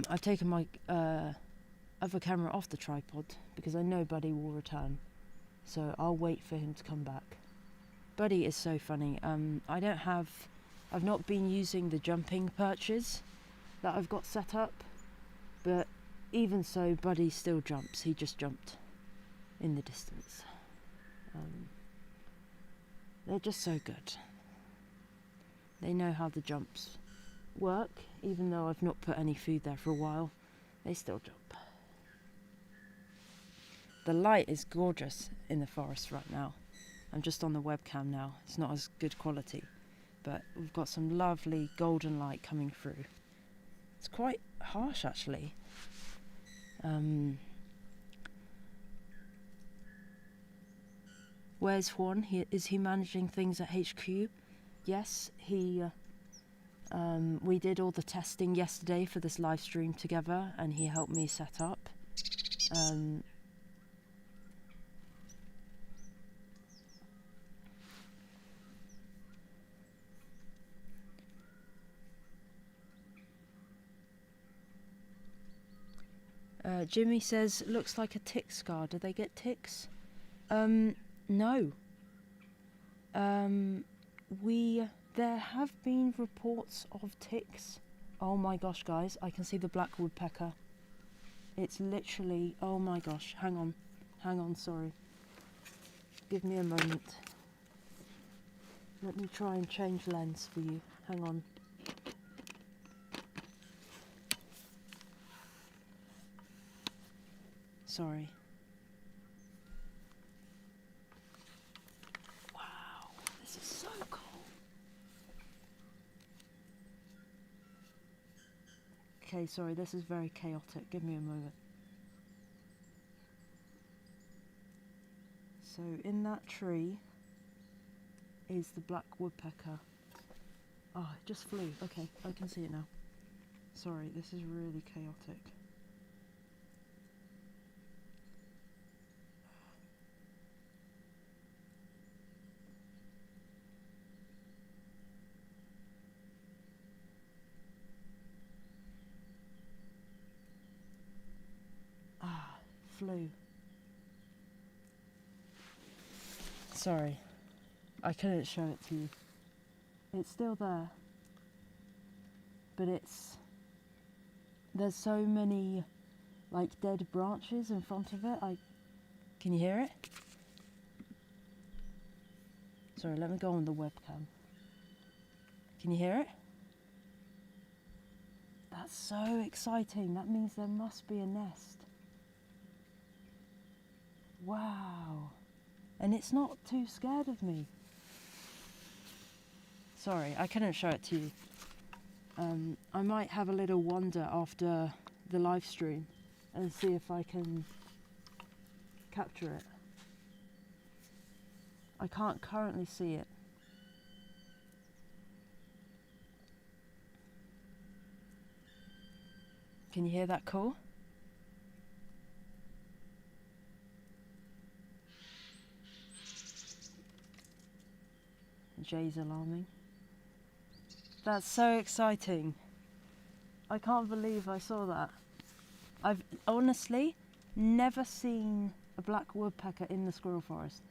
I've taken my other camera off the tripod because I know Buddy will return. So I'll wait for him to come back. Buddy is so funny. I've not been using the jumping perches that I've got set up, but even so, Buddy still jumps. He just jumped in the distance. They're just so good. They know how the jumps work, even though I've not put any food there for a while. They still jump. The light is gorgeous in the forest right now. I'm just on the webcam now. It's not as good quality, but we've got some lovely golden light coming through. It's quite harsh actually. Where's Juan? Is he managing things at HQ? Yes, we did all the testing yesterday for this live stream together, and he helped me set up. Jimmy says, looks like a tick scar. Do they get ticks? No. There have been reports of ticks. Oh my gosh, guys, I can see the black woodpecker. It's literally, oh my gosh, hang on, sorry. Give me a moment. Let me try and change lens for you. Hang on. Sorry. Wow, this is so cool. Okay, sorry, this is very chaotic. Give me a moment. So in that tree is the black woodpecker. Oh, it just flew. Okay, I can see it now. Sorry, this is really chaotic. Flew. Sorry, I couldn't show it to you. It's still there, but there's so many like dead branches in front of it. Can you hear it? Sorry, let me go on the webcam. Can you hear it? That's so exciting. That means there must be a nest. Wow. And it's not too scared of me. Sorry, I couldn't show it to you. I might have a little wander after the live stream and see if I can capture it. I can't currently see it. Can you hear that call? Jay's alarming. That's so exciting. I can't believe I saw that. I've honestly never seen a black woodpecker in the squirrel forest.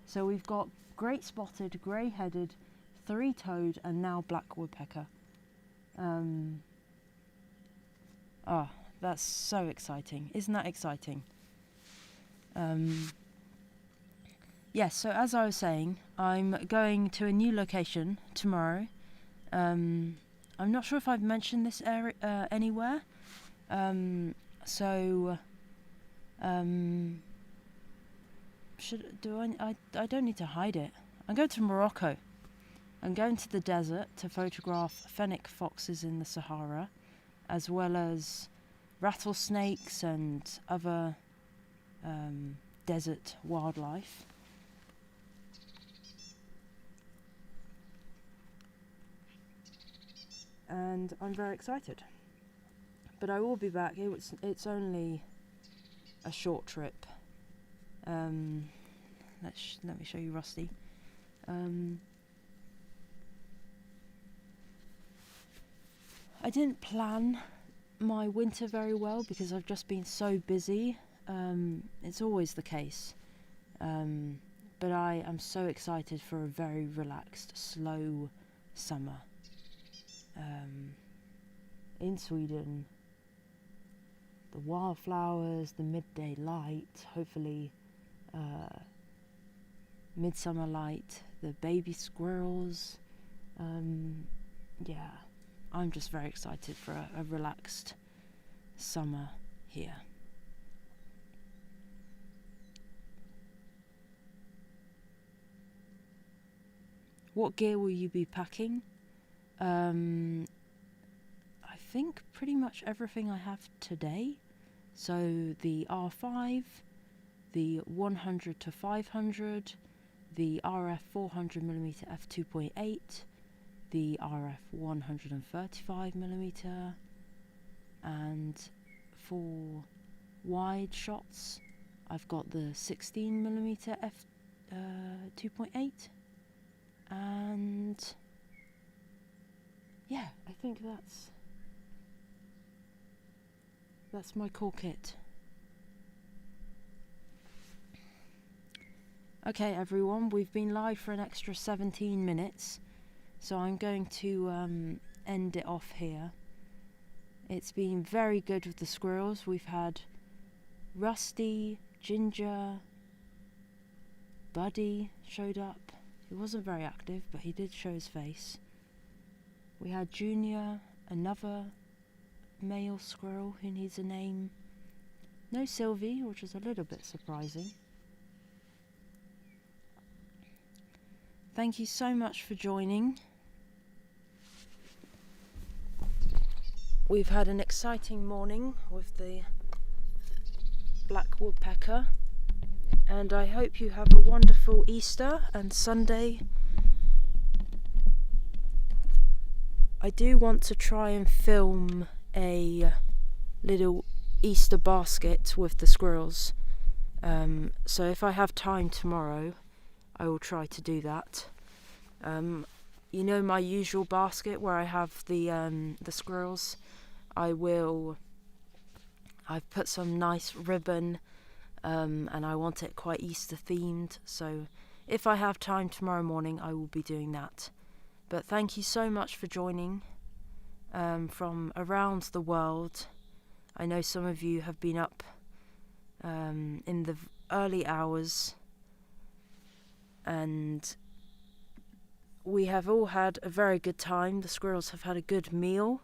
So we've got great spotted, grey-headed, three-toed, and now black woodpecker. That's so exciting. Isn't that exciting? Yes, so as I was saying, I'm going to a new location tomorrow. I'm not sure if I've mentioned this area anywhere. I don't need to hide it. I'm going to Morocco. I'm going to the desert to photograph fennec foxes in the Sahara, as well as rattlesnakes and other desert wildlife. And I'm very excited. But I will be back. It's only a short trip. Let me show you Rusty. I didn't plan my winter very well because I've just been so busy. It's always the case. But I am so excited for a very relaxed, slow summer. In Sweden, the wildflowers, the midday light, hopefully midsummer light, the baby squirrels. Yeah, I'm just very excited for a relaxed summer here. What gear will you be packing? I think pretty much everything I have today. So the R5, the 100 to 500, the RF 400mm f2.8, the RF 135mm, and for wide shots I've got the 16mm f2.8, and yeah, I think that's my core kit. Okay everyone, we've been live for an extra 17 minutes, so I'm going to end it off here. It's been very good with the squirrels. We've had Rusty, Ginger, Buddy showed up. He wasn't very active, but he did show his face. We had Junior, another male squirrel who needs a name. No Sylvie, which is a little bit surprising. Thank you so much for joining. We've had an exciting morning with the black woodpecker, and I hope you have a wonderful Easter and Sunday. I do want to try and film a little Easter basket with the squirrels, so if I have time tomorrow I will try to do that. You know, my usual basket where I have the squirrels, I've put some nice ribbon, and I want it quite Easter themed, so if I have time tomorrow morning I will be doing that. But thank you so much for joining from around the world. I know some of you have been up in the early hours, and we have all had a very good time. The squirrels have had a good meal,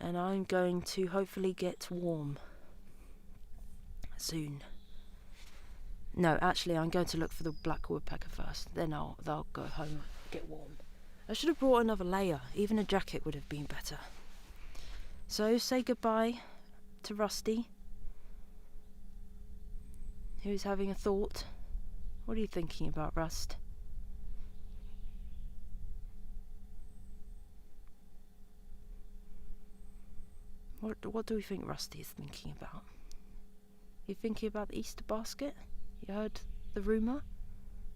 and I'm going to hopefully get warm soon. No, actually I'm going to look for the black woodpecker first, then they'll go home and get warm. I should have brought another layer. Even a jacket would have been better. So say goodbye to Rusty, who's having a thought. What are you thinking about, Rust? What do we think Rusty is thinking about? You thinking about the Easter basket? You heard the rumour?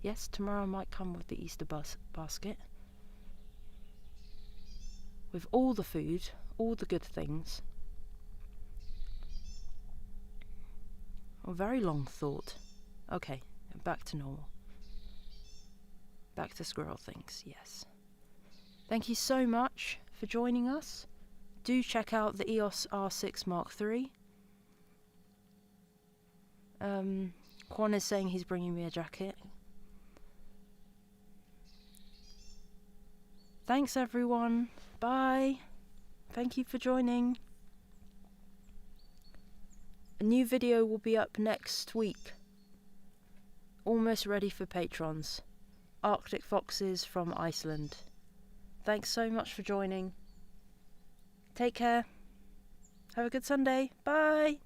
Yes, tomorrow I might come with the Easter basket. With all the food, all the good things. A very long thought. Okay, back to normal. Back to squirrel things, yes. Thank you so much for joining us. Do check out the EOS R6 Mark III. Quan is saying he's bringing me a jacket. Thanks everyone. Bye. Thank you for joining. A new video will be up next week. Almost ready for patrons. Arctic foxes from Iceland. Thanks so much for joining. Take care. Have a good Sunday. Bye!